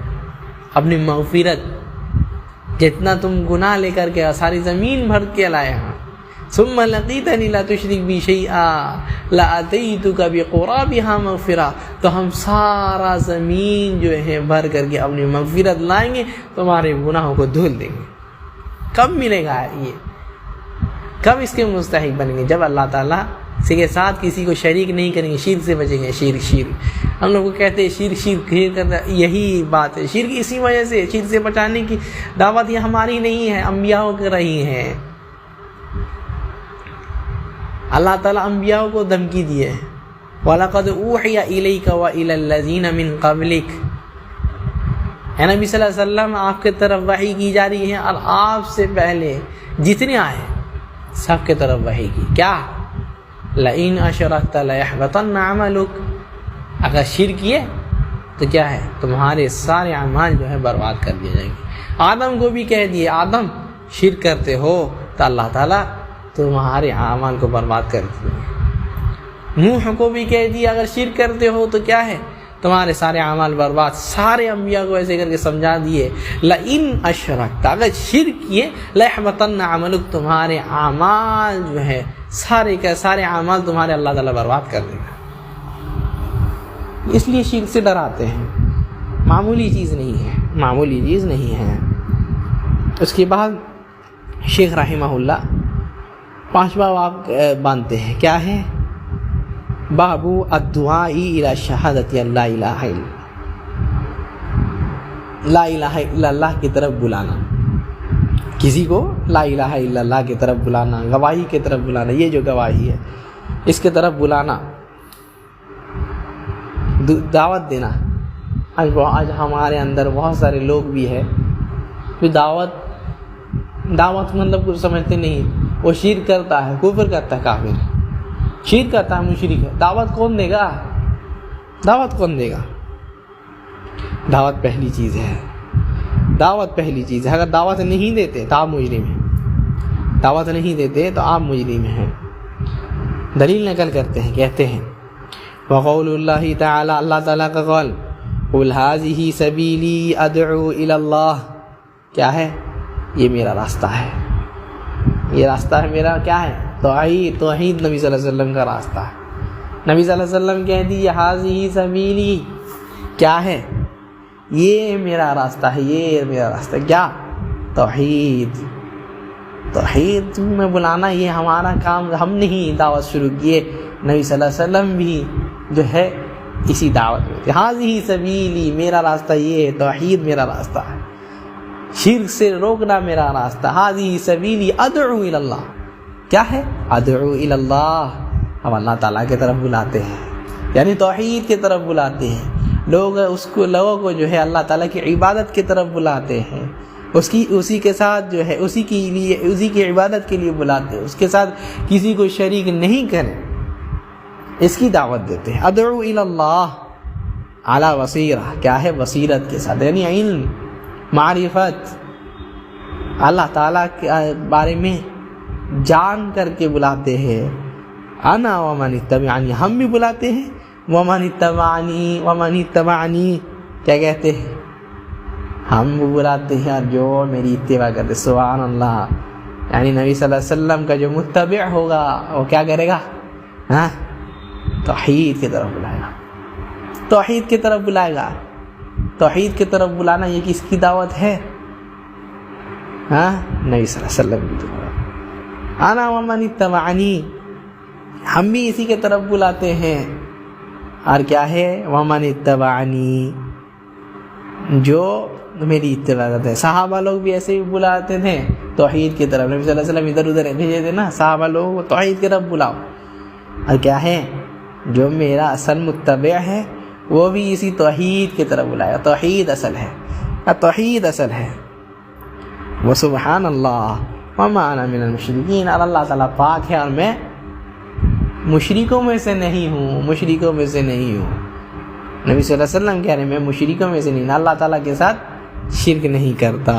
اپنی مغفرت, جتنا تم گناہ لے کر کے ساری زمین بھر کے لائے ہیں, ثم لقیتنی لا تشرک بی شیئا لاتیتک بقرابها مغفرہ, تو ہم سارا زمین جو ہے بھر کر کے اپنی مغفرت لائیں گے, تمہارے گناہوں کو دھل دیں گے. کب ملے گا یہ, کب اس کے مستحق بنیں گے, جب اللہ تعالیٰ کے ساتھ کسی کو شریک نہیں کریں گے, شرک سے بچیں گے. شرک ہم لوگ کو کہتے ہیں شرک کرنا, یہی بات ہے. شرک اسی وجہ سے, شرک سے بچانے کی دعوت یہ ہماری نہیں ہے, انبیاء کر رہی ہیں. اللہ تعالیٰ انبیاء کو دھمکی دیے, وَلَقَدْ أُوحِيَ إِلَيْكَ وَإِلَى الَّذِينَ مِن قَبْلِكَ, اے نبی صلی اللہ علیہ وسلم آپ کے طرف وحی کی جا رہی ہے, اور آپ سے پہلے جتنے آئے سب کے طرف وحی کی. کیا لَإِنْ أَشْرَكْتَ لَيَحْبَطَنَّ عَمَلُكَ, اگر شرک کیے تو کیا ہے تمہارے سارے اعمال جو ہے برباد کر دیے جائیں گے. آدم کو بھی کہہ دیے, آدم شرک کرتے ہو تو اللہ تعالیٰ تمہارے اعمال کو برباد کر دیے. نوح کو بھی کہہ دیا اگر شرک کرتے ہو تو کیا ہے تمہارے سارے اعمال برباد. سارے انبیاء کو ایسے کر کے سمجھا دیے, لئن اشرکت, اگر شرک کیے, لَيَحْبَطَنَّ عَمَلُكَ, تمہارے اعمال جو ہے سارے کے سارے اعمال تمہارے اللہ تعالیٰ برباد کر دے گا. اس لیے شرک سے ڈراتے ہیں, معمولی چیز نہیں ہے, معمولی چیز نہیں ہے. اس کے بعد شیخ رحمہ اللہ 5واں باب باندھتے ہیں, کیا ہے باب الدعاء الی شہادت اللہ الہ الا اللہ. لا الہ الا اللہ کی طرف بلانا، کسی کو لا الہ الا اللہ کی طرف بلانا، گواہی کی طرف بلانا، یہ جو گواہی ہے اس کی طرف بلانا، دعوت دینا۔ آج ہمارے اندر بہت سارے لوگ بھی ہیں جو دعوت مطلب کچھ سمجھتے نہیں، وہ شرک کرتا ہے، کفر کرتا ہے، کافر شرک کرتا ہے، مشرک ہے۔ دعوت کون دے گا؟ دعوت کون دے گا؟ دعوت پہلی چیز ہے، دعوت پہلی چیز ہے۔ اگر دعوت نہیں دیتے تو آپ مجرم ہیں، دعوت نہیں دیتے تو آپ مجرم ہیں۔ دلیل نقل کرتے ہیں، کہتے ہیں وقول اللہ تعالی، اللہ تعالیٰ کا قول، قل ھذہ سبیلی ادعو الی اللہ، کیا ہے؟ یہ میرا راستہ ہے، یہ راستہ ہے میرا، کیا ہے؟ توحید نبی صلی اللہ علیہ وسلم کا راستہ ہے۔ نبی صلی اللہ علیہ وسلم کہہ دی ھذہ سبیلی، کیا ہے؟ یہ میرا راستہ ہے، یہ میرا راستہ، کیا؟ توحید میں بلانا، یہ ہمارا کام، ہم نے ہی دعوت شروع کی ہے، نبی صلی اللہ علیہ وسلم بھی جو ہے اسی دعوت میں۔ ھذہ سبیلی، میرا راستہ یہ ہے، توحید میرا راستہ ہے، شرک سے روکنا میرا راستہ۔ ھذہ سبیلی ادعو الی اللہ، کیا ہے؟ ادعو الی اللہ، ہم اللہ تعالیٰ کی طرف بلاتے ہیں، یعنی توحید کی طرف بلاتے ہیں۔ لوگوں کو جو ہے اللہ تعالیٰ کی عبادت کی طرف بلاتے ہیں، اسی کے ساتھ جو ہے اسی کی عبادت کے لیے بلاتے ہیں، اس کے ساتھ کسی کو شریک نہیں کریں، اس کی دعوت دیتے ہیں۔ ادعو الی اللہ علی بصیرہ، کیا ہے؟ بصیرت کے ساتھ، یعنی علم، معرفت، اللہ تعالیٰ کے بارے میں جان کر کے بلاتے ہیں۔ انا ومن اتبعنی، ہم بھی بلاتے ہیں، ومن اتبعنی کیا کہتے ہیں؟ ہم بھی بلاتے ہیں اور جو میری اتباع کرتے ہیں۔ سبحان اللہ، یعنی نبی صلی اللہ علیہ وسلم کا جو متبع ہوگا وہ کیا کرے گا؟ توحید کی طرف بلائے گا، توحید کی طرف بلائے گا۔ توحید کی طرف بلانا یہ کس کی دعوت ہے؟ نبی صلی اللہ علیہ وسلم کی دعوت۔ انا ومن اتبعنی، ہم بھی اسی کی طرف بلاتے ہیں، اور کیا ہے؟ ومن اتبعنی، جو میری اتباع کرتے ہیں۔ صحابہ لوگ بھی ایسے ہی بلاتے تھے توحید کی طرف، نبی صلی اللہ علیہ وسلم ادھر ادھر بھیجے تھے نا، صحابہ لوگوں کو توحید کی طرف بلاؤ۔ اور کیا ہے؟ جو میرا اصل متبع ہے وہ بھی اسی توحید کی طرف بلائے، توحید اصل ہے، توحید اصل ہے۔ وسبحان اللہ وما انا من المشرکین، اور اللہ تعالیٰ پاک ہے اور میں مشرکوں میں سے نہیں ہوں، مشرکوں میں سے نہیں ہوں۔ نبی صلی اللہ علیہ وسلم کہہ رہے ہیں میں مشرکوں میں سے نہیں، اللہ تعالیٰ کے ساتھ شرک نہیں کرتا۔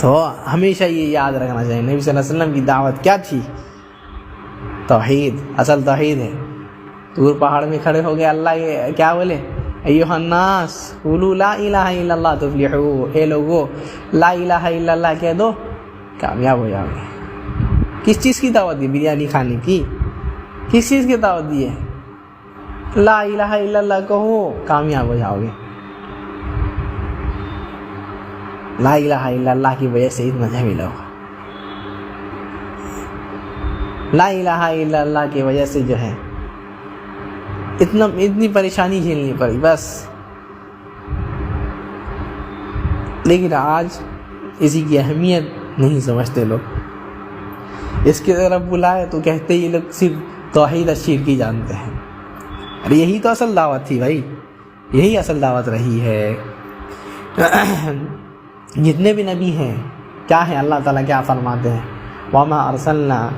تو ہمیشہ یہ یاد رکھنا چاہیے، نبی صلی اللہ علیہ وسلم کی دعوت کیا تھی؟ توحید، اصل توحید ہے۔ طور پہاڑ میں کھڑے ہو گئے، اللہ یہ کیا بولے؟ ایھا الناس قولوا لا الہ الا اللہ تفلحوا، اے لوگو لا الہ الا اللہ کہہ دو کامیاب ہو جاؤ گے۔ کس چیز کی دعوت دی؟ بریانی کھانے کی؟ کس چیز کی دعوت دی ہے؟ لا الہ الا اللہ کہو کامیاب ہو جاؤ گے۔ لا الہ الا اللہ کی وجہ سے اتنا ملا ہوگا، لا الہ الا اللہ کی وجہ سے جو ہے اتنی پریشانی جھیلنی پڑی بس۔ لیکن آج اسی کی اہمیت نہیں سمجھتے لوگ، اس کی طرف بلائے تو کہتے ہی لوگ صرف توحید الشرک کی جانتے ہیں، اور یہی تو اصل دعوت تھی بھائی، یہی اصل دعوت رہی ہے۔ جتنے بھی نبی ہیں کیا ہے؟ اللہ تعالیٰ کیا فرماتے ہیں؟ وما ارسلنا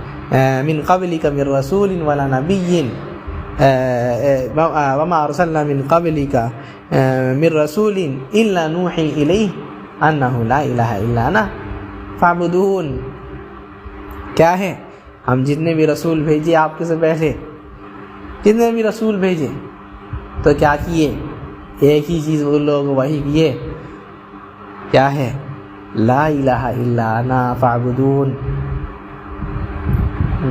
من قبلک من رسول ولا نبی، وما ارسلنا من قبلک من رسول الا نوحی الیہ انہ لا الہ الا انا فاعبدون، کیا ہے؟ ہم جتنے بھی رسول بھیجے آپ کے سے پہلے، جتنے بھی رسول بھیجے تو کیا کیے؟ ایک ہی چیز وہ لوگ وہی کیے، کیا ہے؟ لا الہ الا انا فاعبدون،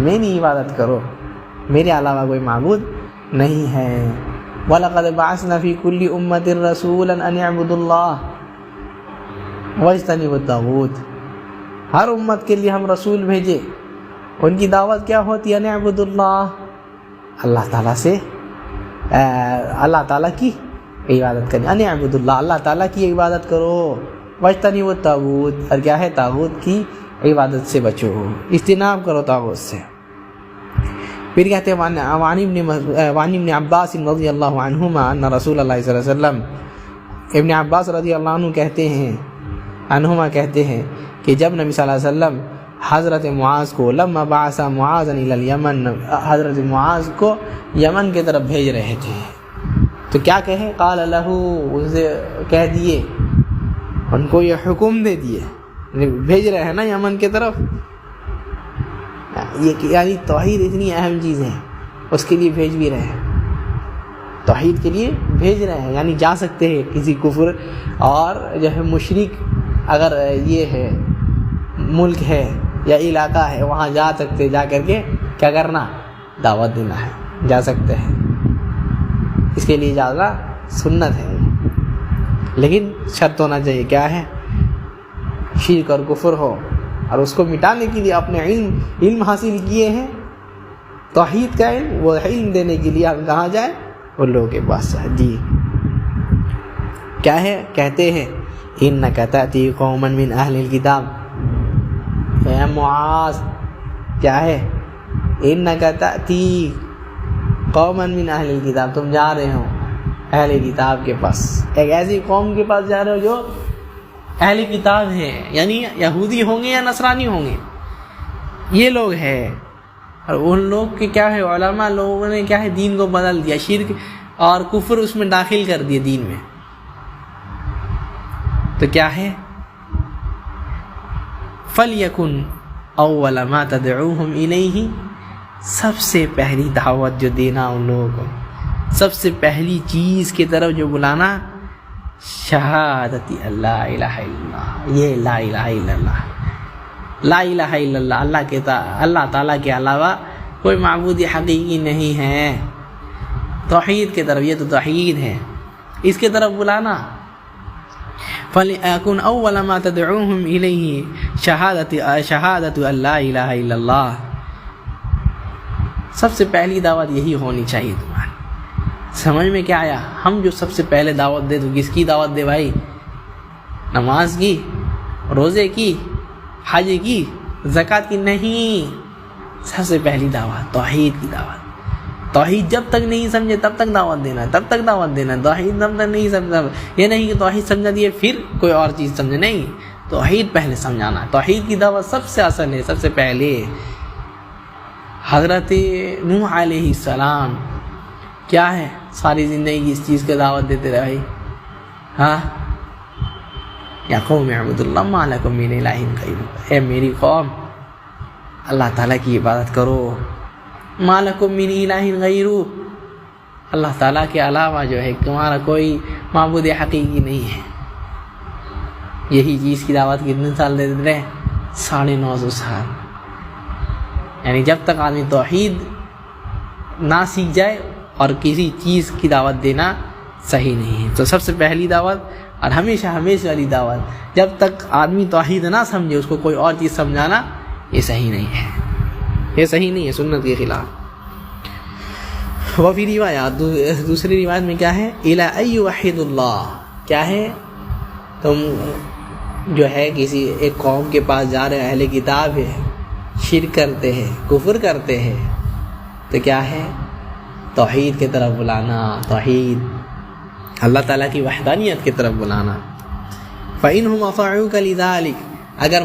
میری عبادت کرو، میرے علاوہ کوئی معبود نہیں ہے۔ وَلَقَدْ بَعَثْنَا فِي كُلِّ أُمَّةٍ رَسُولًا أَنِ اعْبُدُوا اللَّهَ وَاجْتَنِبُوا الطَّاغُوتَ، ہر امت کے لیے ہم رسول بھیجے، ان کی دعوت کیا ہوتی ہے؟ ان اعبدوا اللہ، اللہ تعالیٰ سے اللہ تعالیٰ کی عبادت کرنی، ان اعبد اللہ، اللہ تعالیٰ کی عبادت کرو، واجتنبوا الطاغوت، اور کیا ہے طاغوت کی عبادت سے بچو، اجتناب کرو طاغوت سے۔ پھر کہتے ہیں وعن ابن عباس رضی اللہ عنہما ان رسول اللہ صلی اللہ علیہ وسلم، ابن عباس رضی اللہ عنہ کہتے ہیں کہ جب نبی صلی اللہ علیہ وسلم حضرت معاذ کو لما بعث معاذ الی الیمن، حضرت معاذ کو یمن کی طرف بھیج رہے تھے تو کیا کہے، قال لہ، اسے کہہ دیے، ان کو یہ حکم دے دیے، بھیج رہے ہیں نا یمن کی طرف، یہ یعنی توحید اتنی اہم چیز ہے، اس کے لیے بھیج بھی رہے ہیں، توحید کے لیے بھیج رہے ہیں، یعنی جا سکتے ہیں کسی کفر اور جو ہے مشرک اگر یہ ہے ملک ہے یا علاقہ ہے وہاں جا سکتے، جا کر کے کیا کرنا، دعوت دینا ہے، جا سکتے ہیں، اس کے لیے جانا سنت ہے، لیکن شرط ہونا چاہیے، کیا ہے، شرک اور کفر ہو، اور اس کو مٹانے کے لیے اپنے علم حاصل کیے ہیں، توحید کا علم، وہ علم دینے کے لیے ہم کہاں جائیں، ان لوگوں کے پاس جی۔ کیا ہے، کہتے ہیں انک تأتی قوما من اہل الکتاب، اے معاذ، کیا ہے، انک تأتی قوما من اہل الکتاب، تم جا رہے ہو اہل کتاب کے پاس، ایک ایسی قوم کے پاس جا رہے ہو جو اہل کتاب ہیں، یعنی یہودی ہوں گے یا نصرانی ہوں گے، یہ لوگ ہیں، اور ان لوگ کے کیا ہے، علماء لوگوں نے کیا ہے، دین کو بدل دیا، شرک اور کفر اس میں داخل کر دیا دین میں، تو کیا ہے، فَلْيَكُنْ أَوَّلَ مَا تَدْعُوهُمْ إِلَيْهِ، سب سے پہلی دعوت جو دینا ان لوگوں کو، سب سے پہلی چیز کی طرف جو بلانا، شہادت اللہ الہ الا اللہ، یہ لا الہ الا اللہ، لا الہ الا اللہ، اللہ تعالیٰ کے علاوہ کوئی معبود حقیقی نہیں ہے، توحید کی طرف، یہ تو توحید ہے، اس کی طرف بلانا، فَلْيَكُنْ أَوَّلَ مَا تَدْعُوهُمْ إِلَيْهِ شَهَادَةُ أَن لَا إِلَهَ إِلَّا اللَّهِ، سب سے پہلی دعوت یہی ہونی چاہیے تمہاری۔ سمجھ میں کیا آیا، ہم جو سب سے پہلے دعوت دے تو کس کی دعوت دے بھائی، نماز کی، روزے کی، حج کی، زکوٰۃ کی نہیں، سب سے پہلی دعوت توحید کی دعوت، توحید جب تک نہیں سمجھے تب تک دعوت دینا ہے، تب تک دعوت دینا ہے، توحید تب تک نہیں سمجھا، یہ نہیں کہ توحید سمجھا دیے پھر کوئی اور چیز سمجھے، نہیں، توحید پہلے سمجھانا ہے، توحید کی دعوت سب سے اصل ہے، سب سے پہلے۔ حضرت نوح علیہ السلام کیا ہے، ساری زندگی اس چیز کی دعوت دیتے رہے، ہاں، یا قوم اعبدوا اللہ ما لکم من الہ غیرہ، اے میری قوم اللہ تعالیٰ کی عبادت کرو، ما لکم من الہ غیرہ، اللہ تعالیٰ کے علاوہ جو ہے تمہارا کوئی معبود حقیقی نہیں ہے۔ یہی چیز کی دعوت کتنے سال دیتے رہے، 950 سال، یعنی جب تک آدمی توحید نہ سیکھ جائے اور کسی چیز کی دعوت دینا صحیح نہیں ہے۔ تو سب سے پہلی دعوت اور ہمیشہ والی دعوت، جب تک آدمی توحید نہ سمجھے اس کو کوئی اور چیز سمجھانا، یہ صحیح نہیں ہے، یہ صحیح نہیں ہے، سنت کے خلاف۔ وہ بھی روایات، دوسری روایت میں کیا ہے، الی ان یوحد اللہ، کیا ہے، تم جو ہے کسی ایک قوم کے پاس جا رہے، اہل کتاب ہے، شرک کرتے ہیں، کفر کرتے ہیں، تو کیا ہے، توحید کی طرف بلانا، توحید، اللہ تعالیٰ کی وحدانیت کی طرف بلانا۔ فَإِنْهُمْ أَطَاعُوكَ لِذَلِكَ، اگر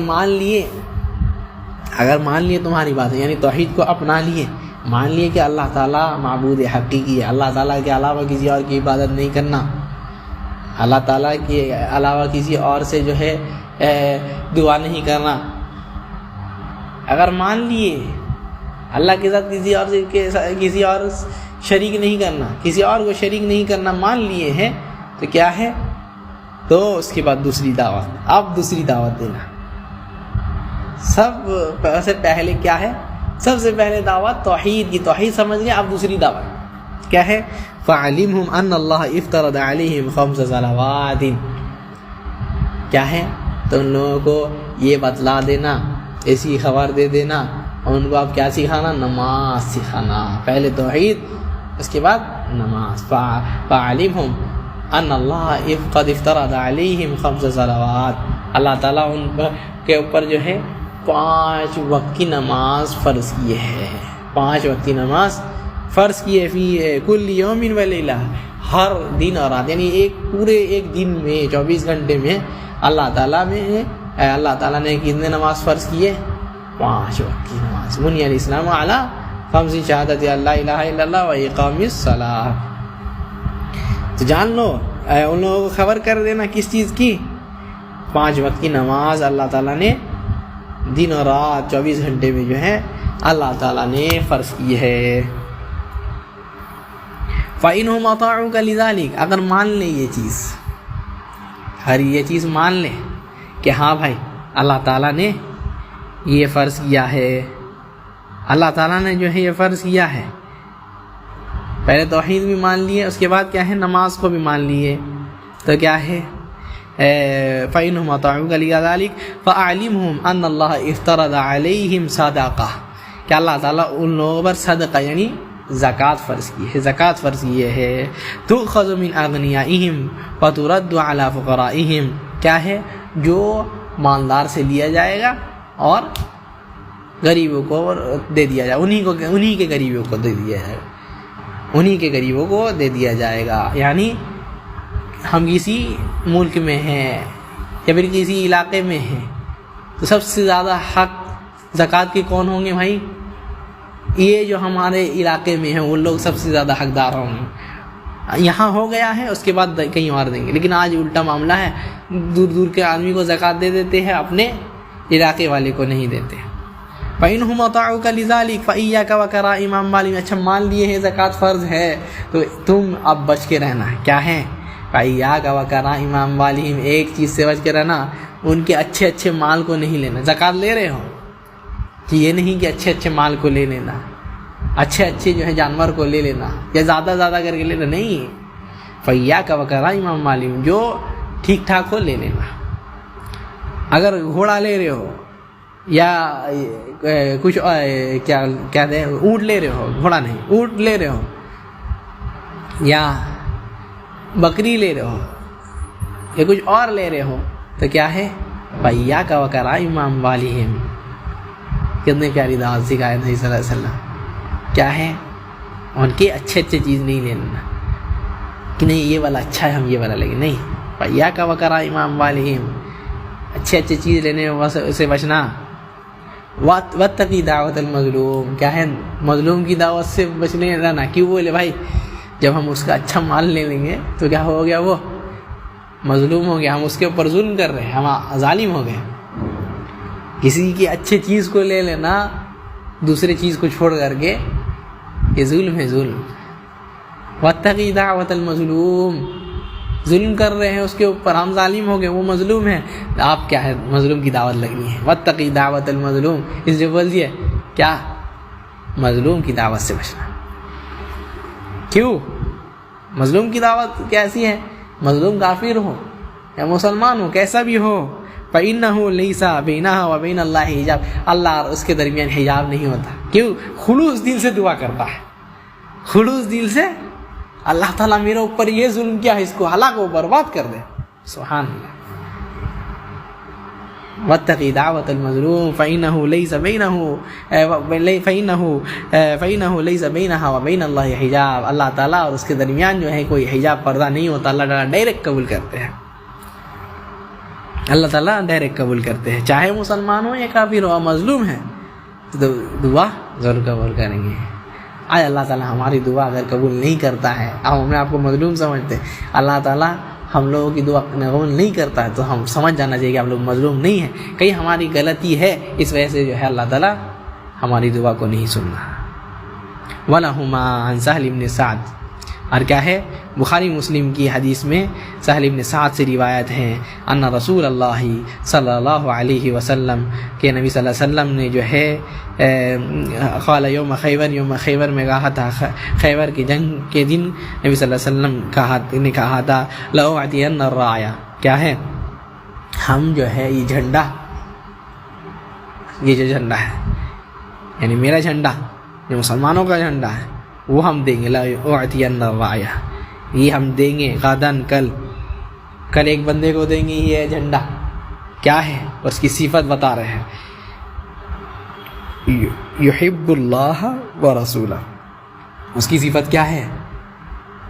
مان لیے تمہاری بات ہے، یعنی توحید کو اپنا لیے، مان لیے کہ اللہ تعالیٰ معبود حقیقی ہے، اللہ تعالیٰ کے علاوہ کسی اور کی عبادت نہیں کرنا، اللہ تعالیٰ کے علاوہ کسی اور سے جو ہے دعا نہیں کرنا، اگر مان لیے اللہ کے ساتھ کسی اور شریک نہیں کرنا، کسی اور کو شریک نہیں کرنا مان لیے ہیں، تو کیا ہے، تو اس کے بعد دوسری دعوت، اب دوسری دعوت دینا، سب سے پہلے کیا ہے، سب سے پہلے دعوت توحید کی، توحید سمجھ گئے، اب دوسری دعوت کیا ہے، فَعَلِمْهُمْ أَنَّ اللَّهَ اِفْتَرَضَ عَلَيْهِمْ 5 صَلَوَاتٍ، کیا ہے، تو ان لوگوں کو یہ بتلا دینا، ایسی خبر دے دینا، اور ان کو اب کیا سکھانا، نماز سکھانا، پہلے توحید اس کے بعد نماز۔ فَعَلِمْهُمْ ان اللہ قد افترض علیہم 5 صلوات، اللہ تعالیٰ ان کے اوپر جو ہے 5 وقت کی نماز فرض کیے ہے، 5 وقت کی نماز فرض کیے فی کل یوم و لیلہ، ہر دن اور رات، یعنی پورے ایک دن میں 24 گھنٹے میں اللہ تعالیٰ نے کتنے نماز فرض کیے؟ 5 وقت کی نماز۔ بنی الاسلام علی 5 شہادت اللہ الہ الا اللہ و اقام الصلاۃ۔ تو جان لو، ان لوگوں کو خبر کر دینا کس چیز کی؟ 5 وقت کی نماز اللہ تعالیٰ نے دن اور رات 24 گھنٹے میں جو ہے اللہ تعالیٰ نے فرض کی ہے۔ فَإِنْهُمْ أَطَاعُوكَ لِذَلِكَ، اگر مان لیں یہ چیز مان لیں کہ ہاں بھائی اللہ تعالیٰ نے یہ فرض کیا ہے، اللہ تعالیٰ نے جو ہے یہ فرض کیا ہے، پہلے توحید بھی مان لیے، اس کے بعد کیا ہے نماز کو بھی مان لیے، تو کیا ہے فَإِنْهُمْ أَطَاعُوكَ لِذَلِكَ فَأَعْلِمْهُمْ أَنَّ اللَّهَ افْتَرَضَ عَلَيْهِمْ صَدَقَةً، کہ اللہ تعالیٰ ان لوگوں پر صدقہ یعنی زکوٰۃ فرض کی ہے، زکوٰۃ فرض کی ہے، تُؤْخَذُ مِنْ أَغْنِيَائِهِمْ وَتُرَدُّ عَلَىٰ فُقَرَائِهِمْ، کیا ہے جو مالدار سے لیا جائے گا اور غریبوں کو دے دیا جائے، انہی کے غریبوں کو دے دیا جائے گا، انہی کے غریبوں کو دے دیا جائے گا۔ یعنی ہم کسی ملک میں ہیں یا پھر کسی علاقے میں ہیں تو سب سے زیادہ حق زکوٰۃ کے کون ہوں گے بھائی؟ یہ جو ہمارے علاقے میں ہیں وہ لوگ سب سے زیادہ حقدار ہوں گے۔ یہاں ہو گیا ہے، اس کے بعد کہیں اور دیں گے، لیکن آج الٹا معاملہ ہے، دور دور کے آدمی کو زکوٰۃ دے دیتے ہیں، اپنے علاقے والے کو نہیں دیتے۔ فَإِنْهُمْ أَطَاعُوكَ لِذَلِكَ فَإِيَّاكَ وَكَرَائِمَ أَمْوَالِهِمْ، اچھا مان لیے ہیں زکوٰۃ فرض ہے تو تم اب بچ کے رہنا ہے، کیا ہے فَإِيَّاكَ وَكَرَائِمَ أَمْوَالِهِمْ، ایک چیز سے بچ کے رہنا، ان کے اچھے مال کو نہیں لینا۔ زکوٰۃ لے رہے ہو کہ یہ نہیں کہ اچھے مال کو لے لینا، اچھے جو ہے جانور کو لے لینا یا زیادہ کر کے لینا، نہیں، فَإِيَّاكَ وَكَرَائِمَ أَمْوَالِهِمْ، جو ٹھیک ٹھاک ہو لے لینا۔ اگر گھوڑا لے رہے ہو یا کچھ کیا دیں اونٹ لے رہے ہو، گھوڑا نہیں اونٹ لے رہے ہو، یا بکری لے رہے ہو یا کچھ اور لے رہے ہو تو کیا ہے فَإِيَّاكَ وَكَرَائِمَ أَمْوَالِهِمْ، کتنے پیاری دعوت سکھائے نبی صلی اللہ علیہ وسلم، کیا ہے ان کے اچھے چیز نہیں لینا کہ نہیں یہ والا اچھا ہے ہم یہ والا لیں گے، نہیں، فَإِيَّاكَ وَكَرَائِمَ أَمْوَالِهِمْ، اچھے چیز لینے سے بچنا۔ وَاتَّقِ دعوت المظلوم، کیا ہے مظلوم کی دعوت سے بچنے رہنا۔ کیوں بولے بھائی جب ہم اس کا اچھا مال لے لیں گے تو کیا ہو گیا، وہ مظلوم ہو گیا، ہم اس کے اوپر ظلم کر رہے ہیں، ہم ظالم ہو گئے۔ کسی کی اچھے چیز کو لے لینا دوسرے چیز کو چھوڑ کر کے، یہ ظلم ہے، ظلم۔ وَاتَّقِ دعوت المظلوم، ظلم کر رہے ہیں اس کے اوپر، ہم ظالم ہو گئے، وہ مظلوم ہے، آپ کیا ہے مظلوم کی دعوت لگنی ہے۔ وَاتَّقِ دعوت المظلوم، اس جو بول دیا کیا مظلوم کی دعوت سے بچنا۔ کیوں؟ مظلوم کی دعوت کیسی ہے؟ مظلوم کافر ہو یا مسلمان ہو، کیسا بھی ہو، فَإِنَّهُ لَيْسَ بَيْنَهَا وَبَيْنَ اللَّهِ حجاب، اللہ اور اس کے درمیان حجاب نہیں ہوتا۔ کیوں؟ خلوص دل سے دعا کرتا ہے، خلوص دل سے اللہ تعالیٰ میرے اوپر یہ ظلم کیا ہے، اس کو ہلاک و برباد کر دے، سبحان اللہ۔ وَاتَّقِ دعوت المظلوم فَإِنَّهُ لَيْسَ بَيْنَهَا وَبَيْنَ اللَّهِ حجاب، اللہ تعالیٰ اور اس کے درمیان جو ہے کوئی حجاب پردہ نہیں ہوتا، اللہ تعالیٰ ڈائریکٹ قبول کرتے ہیں، اللہ تعالیٰ ڈائریکٹ قبول کرتے ہیں، چاہے مسلمان ہو یا کافر ہو، مظلوم ہے تو دعا ضرور قبول کریں گے۔ آج اللہ تعالیٰ ہماری دعا اگر قبول نہیں کرتا ہے، اب ہم نے آپ کو مظلوم سمجھتے ہیں، اللہ تعالیٰ ہم لوگوں کی دعا قبول نہیں کرتا ہے تو ہم سمجھ جانا چاہیے کہ ہم لوگ مظلوم نہیں ہیں، کہیں ہماری غلطی ہے، اس وجہ سے جو ہے اللہ تعالیٰ ہماری دعا کو نہیں سننا۔ وَلَهُمَا عَنْ سَهْلِ بْنِ سَعْدٍ، اور کیا ہے بخاری مسلم کی حدیث میں سہل بن سعد سے روایت ہے، ان رسول اللہ صلی اللہ علیہ وسلم کہ نبی صلی اللہ علیہ وسلم نے جو ہے قال یوم خیبر میں کہا تھا، خیبر کی جنگ کے دن نبی صلی اللہ علیہ وسلم نے کہا تھا لَأُعْطِيَنَّ الرَّايَةَ، کیا ہے ہم جو ہے یہ جھنڈا، یہ جو جھنڈا ہے یعنی میرا جھنڈا جو مسلمانوں کا جھنڈا ہے وہ ہم دیں گے، لَأُعْطِيَنَّ الرَّايَةَ، یہ ہم دیں گے غدن کل ایک بندے کو دیں گے یہ جھنڈا. کیا ہے اس کی صفت بتا رہے ہیں, یحب اللہ و رسولہ. اس کی صفت کیا ہے؟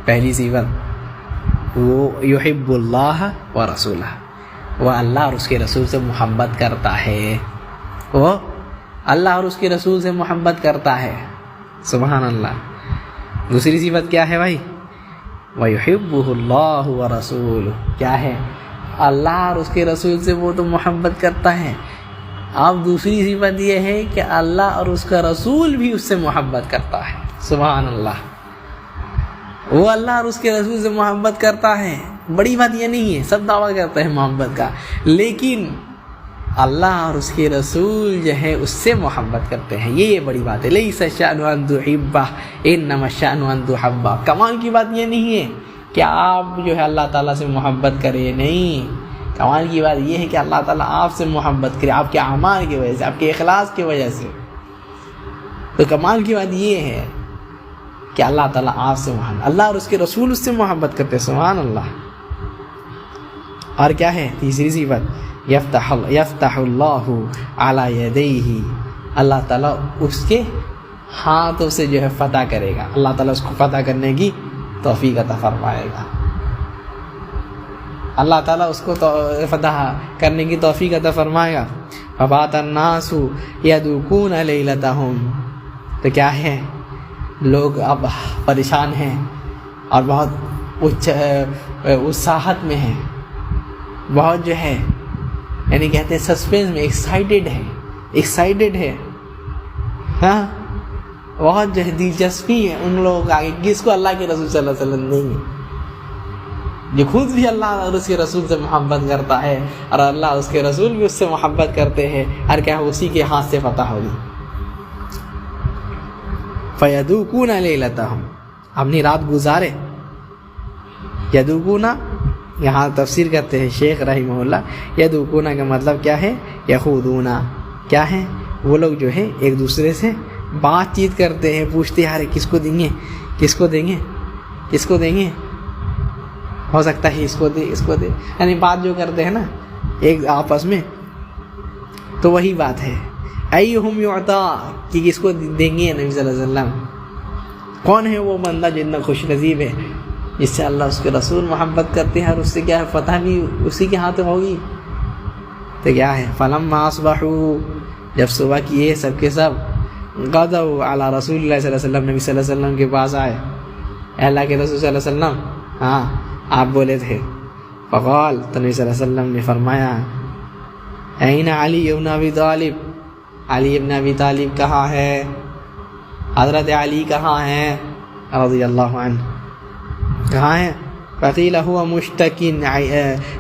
پہلی صفت وہ یحب اللہ و رسولہ, وہ اللہ اور اس کے رسول سے محبت کرتا ہے. وہ اللہ اور اس کے رسول سے محبت کرتا ہے. سبحان اللہ. دوسری صفت کیا ہے بھائی؟ وَيُحِبُّهُ اللَّهُ وَرَسُولُهُ. کیا ہے؟ اللہ اور اس کے رسول سے وہ تو محبت کرتا ہے. اب دوسری صفت یہ ہے کہ اللہ اور اس کا رسول بھی اس سے محبت کرتا ہے. سبحان اللہ. وہ اللہ اور اس کے رسول سے محبت کرتا ہے. بڑی بات یہ نہیں ہے, سب دعویٰ کرتے ہیں محبت کا, لیکن اللہ اور اس کے رسول جو ہے اس سے محبت کرتے ہیں. یہ بڑی بات ہے. لیس الشأن ان تحبہ انما الشأن ان تحبہ. کمال کی بات یہ نہیں ہے کہ آپ جو ہے اللہ تعالیٰ سے محبت کریں, نہیں. کمال کی بات یہ ہے کہ اللہ تعالیٰ آپ سے محبت کرے, آپ کے اعمال کی وجہ سے, آپ کے اخلاص کی وجہ سے. تو کمال کی بات یہ ہے کہ اللہ تعالیٰ آپ سے محبت, اللہ اور اس کے رسول اس سے محبت کرتے. سبحان اللہ. اور کیا ہے تیسری صفت؟ یفتح اللہ علی یدیہ. اللہ تعالیٰ اس کے ہاتھوں سے جو ہے فتح کرے گا. اللہ تعالیٰ اس کو فتح کرنے کی توفیق عطا فرمائے گا. اللہ تعالیٰ اس کو فتح کرنے کی توفیق عطا فرمائے گا. فبات الناس یدعون لیلتہم. تو کیا ہے, لوگ اب پریشان ہیں اور بہت اتساہت میں ہیں, بہت جو ہے یعنی کہتے ہیں سسپینس میں, ایکسائٹیڈ ہے. ہاں, بہت جو ہے دلچسپی ہے ان لوگوں کا, جس کو اللہ کے رسول صلی اللہ علیہ وسلم نہیں ہے, جو خود بھی اللہ اور اس کے رسول سے محبت کرتا ہے اور اللہ اس کے رسول بھی اس سے محبت کرتے ہیں, اور کیا اسی کے ہاتھ سے فتح ہوگی. فَيَذُوقُونَ لَيْلَتَهُمْ. اپنی رات گزارے. یذوقون یہاں تفسیر کرتے ہیں شیخ رحمہ اللہ, یذوقون کا مطلب کیا ہے؟ یخوضون. کیا ہے؟ وہ لوگ جو ہے ایک دوسرے سے بات چیت کرتے ہیں, پوچھتے ہیں کس کو دیں گے, کس کو دیں گے, کس کو دیں گے, ہو سکتا ہے اس کو دے, اس کو دے, یعنی بات جو کرتے ہیں نا ایک آپس میں, تو وہی بات ہے. ایہم یعطا, کہ کس کو دیں گے نبی صلی اللہ علیہ وسلم. کون ہے وہ بندہ جتنا خوش نصیب ہے جس سے اللہ اس کے رسول محبت کرتے ہیں اور اس سے کیا ہے فتح بھی اسی کے ہاتھ ہوگی. تو کیا ہے, فلما اصبحوا, جب صبح کیے سب کے سب, غدوا علی رسول اللہ صلی اللہ علیہ وسلم, نبی صلی اللہ علیہ وسلم کے پاس آئے. اللہ کے رسول صلی اللہ علیہ وسلم, ہاں آپ بولے تھے. فقال, تو نبی صلی اللہ علیہ وسلم نے فرمایا, این علی ابن ابی طالب, علی ابن ابی طالب کہاں ہے, حضرت علی کہاں ہیں رضی اللہ عنہ, کہاں ہیں؟ فقیل ہوا مشتکن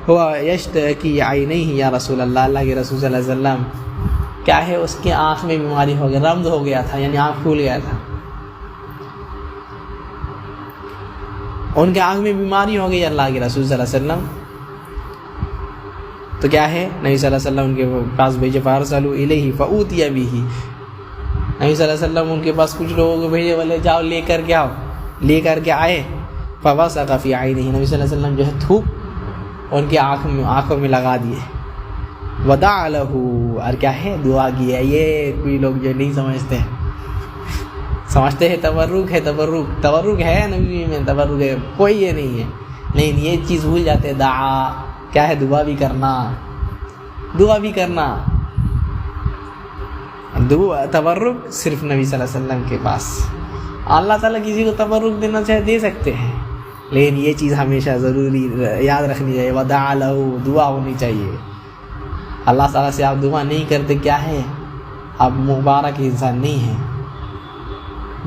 ہوا یشتکی عینیہ یا رسول اللہ, اللہ کے رسول صلی اللہ علیہ وسلم کیا ہے اس کے آنکھ میں بیماری ہو گیا, رمد ہو گیا تھا, یعنی آنکھ پھول گیا تھا, ان کے آنکھ میں بیماری ہو گئی اللہ کے رسول صلی اللہ علیہ وسلم. تو کیا ہے, نبی صلی اللہ علیہ وسلم ان کے پاس بھیجے, فارسلوا الیہ فاوتی بہ. نبی صلی اللہ علیہ وسلم ان کے پاس کچھ لوگوں کو بھیجے, بولے جاؤ لے کر کے آؤ, لے کر کے آئے. فبصق فی عینہ, نبی صلی اللہ علیہ وسلم جو ہے تھوک ان کی آنکھوں میں لگا دیے. ودعا لہ, اور کیا ہے دعا کی ہے. یہ کوئی لوگ جو نہیں سمجھتے ہیں تبرک ہے, تبرک ہے نبی میں, تبرک ہے, کوئی یہ نہیں ہے, لیکن یہ چیز بھول جاتے ہیں. دعا کیا ہے, دعا بھی کرنا, دعا بھی کرنا. دعا تبرک صرف نبی صلی اللہ علیہ وسلم کے پاس. اللہ تعالیٰ کسی کو تبرک دینا چاہے دے سکتے ہیں, لیکن یہ چیز ہمیشہ ضروری یاد رکھنی چاہیے. ودعا لہ, دعا ہونی چاہیے. اللہ تعالیٰ سے آپ دعا نہیں کرتے, کیا ہے آپ مبارک انسان نہیں ہیں,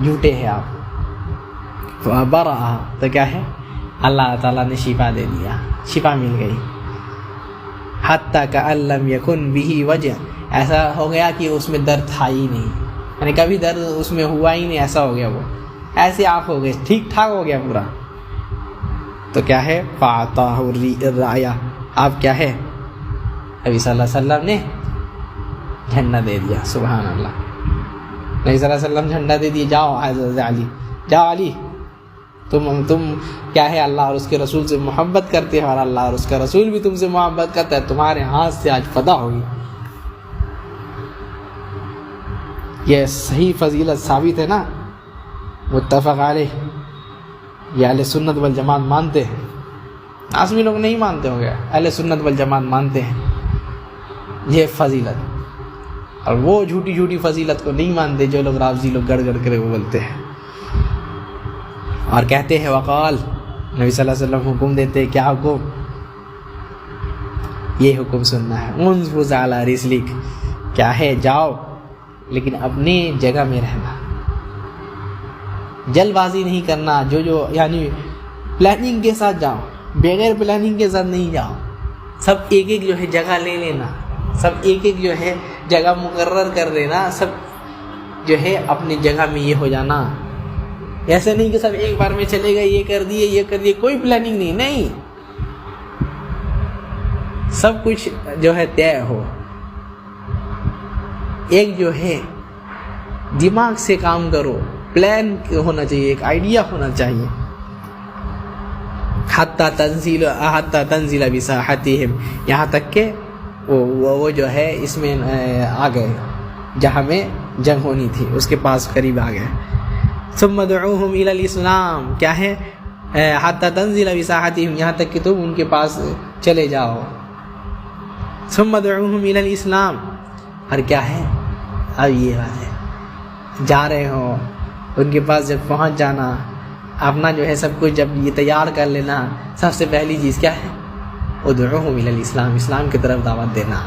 جھوٹے ہیں آپ. فبرأ, تو کیا ہے اللہ تعالیٰ نے شفا دے دیا, شفا مل گئی. حتی کأن لم یکن بہ وجع, ایسا ہو گیا کہ اس میں درد تھا ہی نہیں, یعنی کبھی درد اس میں ہوا ہی نہیں, ایسا ہو گیا, وہ ایسے آپ ہو گئے, ٹھیک ٹھاک ہو گیا پورا. تو کیا ہے فأعطاہ الرایہ, آپ کیا ہے نبی صلی اللہ علیہ وسلم نے جھنڈا دے دیا. سبحان اللہ. نبی صلی اللہ علیہ وسلم جھنڈا دے دیے, جاؤ حضرت علی, جاؤ علی, تم کیا ہے اللہ اور اس کے رسول سے محبت کرتے ہو اور اللہ اور اس کا رسول بھی تم سے محبت کرتا ہے, تمہارے ہاتھ سے آج فتح ہوگی. یہ صحیح فضیلت ثابت ہے نا, متفق علیہ. یہ اہل سنت والجماعت مانتے ہیں, عاصمی لوگ نہیں مانتے ہوں گے, اہل سنت والجماعت مانتے ہیں یہ فضیلت, اور وہ جھوٹی جھوٹی فضیلت کو نہیں مانتے جو لوگ رافضی لوگ گڑ گڑ کر بولتے ہیں اور کہتے ہیں وقال. نبی صلی اللہ علیہ وسلم حکم دیتے ہیں, کیا حکم؟ یہ حکم سننا ہے, انفذ علی رسلک, کیا ہے جاؤ لیکن اپنی جگہ میں رہنا, جلد بازی نہیں کرنا, جو یعنی پلاننگ کے ساتھ جاؤ, بغیر پلاننگ کے ساتھ نہیں جاؤ. سب ایک ایک جو ہے جگہ لے لینا, سب ایک ایک جو ہے جگہ مقرر کر لینا, سب جو ہے اپنی جگہ میں یہ ہو جانا. ایسے نہیں کہ سب ایک بار میں چلے گئے, یہ کر دیے, کوئی پلاننگ نہیں. سب کچھ جو ہے طے ہو, ایک جو ہے دماغ سے کام کرو, پلان ہونا چاہیے, ایک آئیڈیا ہونا چاہیے. حتی تنزل بساحتہم, یہاں تک کہ وہ جو ہے اس میں آ گئے جہاں میں جنگ ہونی تھی, اس کے پاس قریب آ گئے. ثم دعوہم الی الاسلام, کیا ہے حتی تنزل بساحتہم, یہاں تک کہ تم ان کے پاس چلے جاؤ. ثم دعوہم الی الاسلام, اور کیا ہے اب یہ بات ہے, جا رہے ہو ان کے پاس جب پہنچ جانا, اپنا جو ہے سب کچھ جب یہ تیار کر لینا, سب سے پہلی چیز کیا ہے, ادعوہم الی الاسلام, اسلام کی طرف دعوت دینا.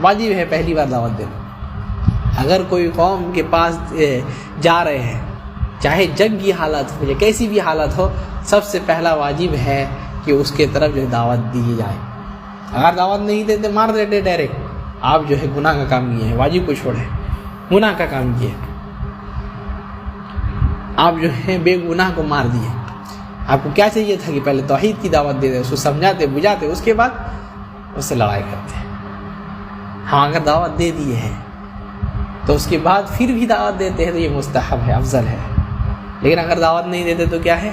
واجب ہے پہلی بار دعوت دینا. اگر کوئی قوم کے پاس جا رہے ہیں, چاہے جنگ کی حالت ہو یا کیسی بھی حالت ہو, سب سے پہلا واجب ہے کہ اس کے طرف جو دعوت دی جائے. اگر دعوت نہیں دیتے, مار دیتے ڈائریکٹ, آپ جو ہے گناہ کا کام کیے ہیں, واجب کو چھوڑے, گناہ کا کام کیے, آپ جو ہے بے گناہ کو مار دیے. آپ کو کیا چاہیے تھا کہ پہلے توحید کی دعوت دے دے, اس کو سمجھاتے بجھاتے, اس کے بعد اس سے لڑائی کرتے. ہاں اگر دعوت دے دی ہے تو اس کے بعد پھر بھی دعوت دیتے ہیں تو یہ مستحب ہے, افضل ہے. لیکن اگر دعوت نہیں دیتے تو کیا ہے,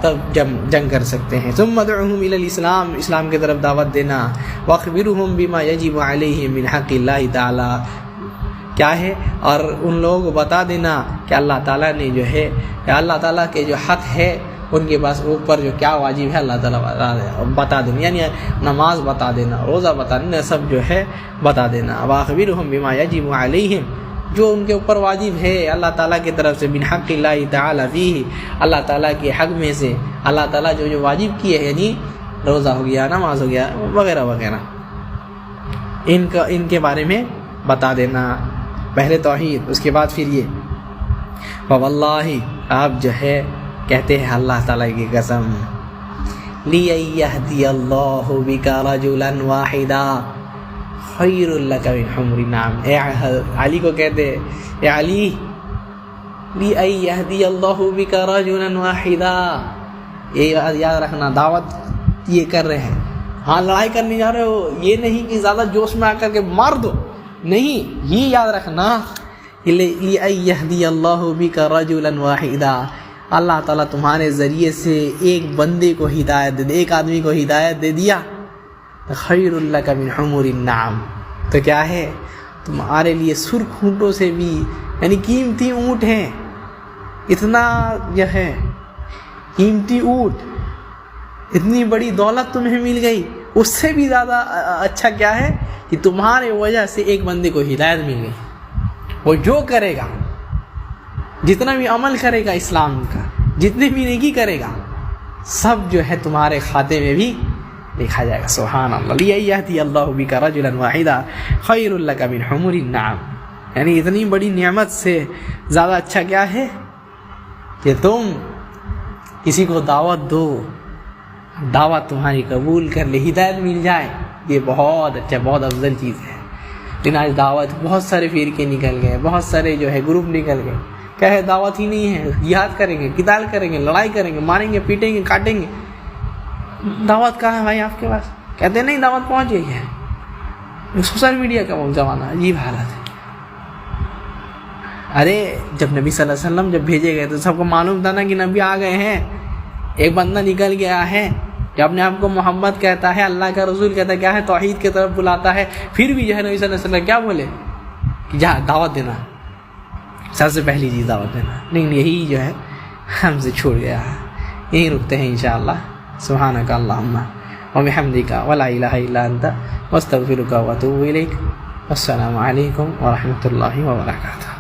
تب جنگ کر سکتے ہیں. ثم ادعوہم الی الاسلام, اسلام کی طرف دعوت دینا. واخبرہم بما یجب علیہم من حق اللہ تعالی, کیا ہے, اور ان لوگوں کو بتا دینا کہ اللہ تعالیٰ نے جو ہے, اللہ تعالیٰ کے جو حق ہے ان کے پاس اوپر جو کیا واجب ہے اللہ تعالیٰ بتا دینا, یعنی نماز بتا دینا, روزہ بتا دینا, سب جو ہے بتا دینا. واخبرہم بما یجب علیہم, جو ان کے اوپر واجب ہے اللہ تعالیٰ کی طرف سے, من حق اللہ تعالی فیہ, اللہ تعالیٰ کے حق میں سے اللہ تعالیٰ جو واجب کیے ہے, یعنی روزہ ہو گیا, نماز ہو گیا وغیرہ وغیرہ, ان کے بارے میں بتا دینا. پہلے توحید, اس کے بعد پھر یہ واللہ, آپ جو ہے کہتے ہیں اللہ تعالیٰ کی قسم, لِيَهْدِيَ اللَّهُ بِكَ رَجُلًا وَاحِدًا خَيْرٌ لَكَ مِنْ حُمْرِ النَّعَمِ. علی کو کہتے ہیں, اے علی, لِيَهْدِيَ اللَّهُ بِكَ رَجُلًا وَاحِدًا, یہ یاد رکھنا, دعوت یہ کر رہے ہیں, ہاں لڑائی کرنے جا رہے ہو, یہ نہیں کہ زیادہ جوش میں آ کر کے مار دو, نہیں, یہ یاد رکھنا, لِيَهْدِيَ اللَّهُ بِكَ رَجُلًا وَاحِدًا, اللہ تعالیٰ تمہارے ذریعے سے ایک بندے کو ہدایت دے دے, ایک آدمی کو ہدایت دے دیا, خیر لک من حمر النعم, تو کیا ہے تمہارے لیے سرخ اونٹوں سے بھی, یعنی قیمتی اونٹ ہیں, اتنا جو ہے قیمتی اونٹ, اتنی بڑی دولت تمہیں مل گئی, اس سے بھی زیادہ اچھا کیا ہے کہ تمہارے وجہ سے ایک بندے کو ہدایت مل گئی. وہ جو کرے گا, جتنا بھی عمل کرے گا اسلام کا, جتنی بھی نیکی کرے گا, سب جو ہے تمہارے کھاتے میں بھی لکھا جائے گا. سبحان اللہ. لِيَهْدِيَ اللَّهُ بِكَ رَجُلًا وَاحِدًا خَيْرٌ لَكَ مِنْ حُمُرِ النَّعَمِ, یعنی اتنی بڑی نعمت سے زیادہ اچھا کیا ہے کہ تم کسی کو دعوت دو, دعوت تمہاری قبول کر لے, ہدایت مل جائے, یہ بہت اچھا, بہت افضل چیز ہے. لیکن آج دعوت, بہت سارے فرقے نکل گئے, بہت سارے جو ہے گروپ نکل گئے, کیا ہے دعوت ہی نہیں ہے, جہاد کریں گے, قتال کریں گے, لڑائی کریں گے, ماریں گے, پیٹیں گے, کاٹیں گے. دعوت کہاں ہے بھائی آپ کے پاس؟ کہتے ہیں نہیں دعوت پہنچ گئی ہے. سوشل میڈیا کا وہ زمانہ, عجیب حالت ہے. ارے جب نبی صلی اللہ علیہ وسلم جب بھیجے گئے تو سب کو معلوم تھا نا کہ نبی آ گئے ہیں. ایک بندہ نکل گیا ہے جو اپنے آپ کو محمد کہتا ہے, اللہ کا رسول کہتا ہے, کیا ہے توحید کی طرف بلاتا ہے, پھر بھی جو ہے نبی صلی اللہ علیہ وسلم کیا بولے کہ جا دعوت دینا, سب سے پہلی چیز دعوت دینا. لیکن یہی جو ہے ہم سے چھوڑ گیا ہے. یہیں رکتے ہیں انشاءاللہ. سبحانک اللہم وبحمدک ولا الہ الا انت واستغفرک واتوب الیک. السلام علیکم ورحمۃ اللہ وبرکاتہ.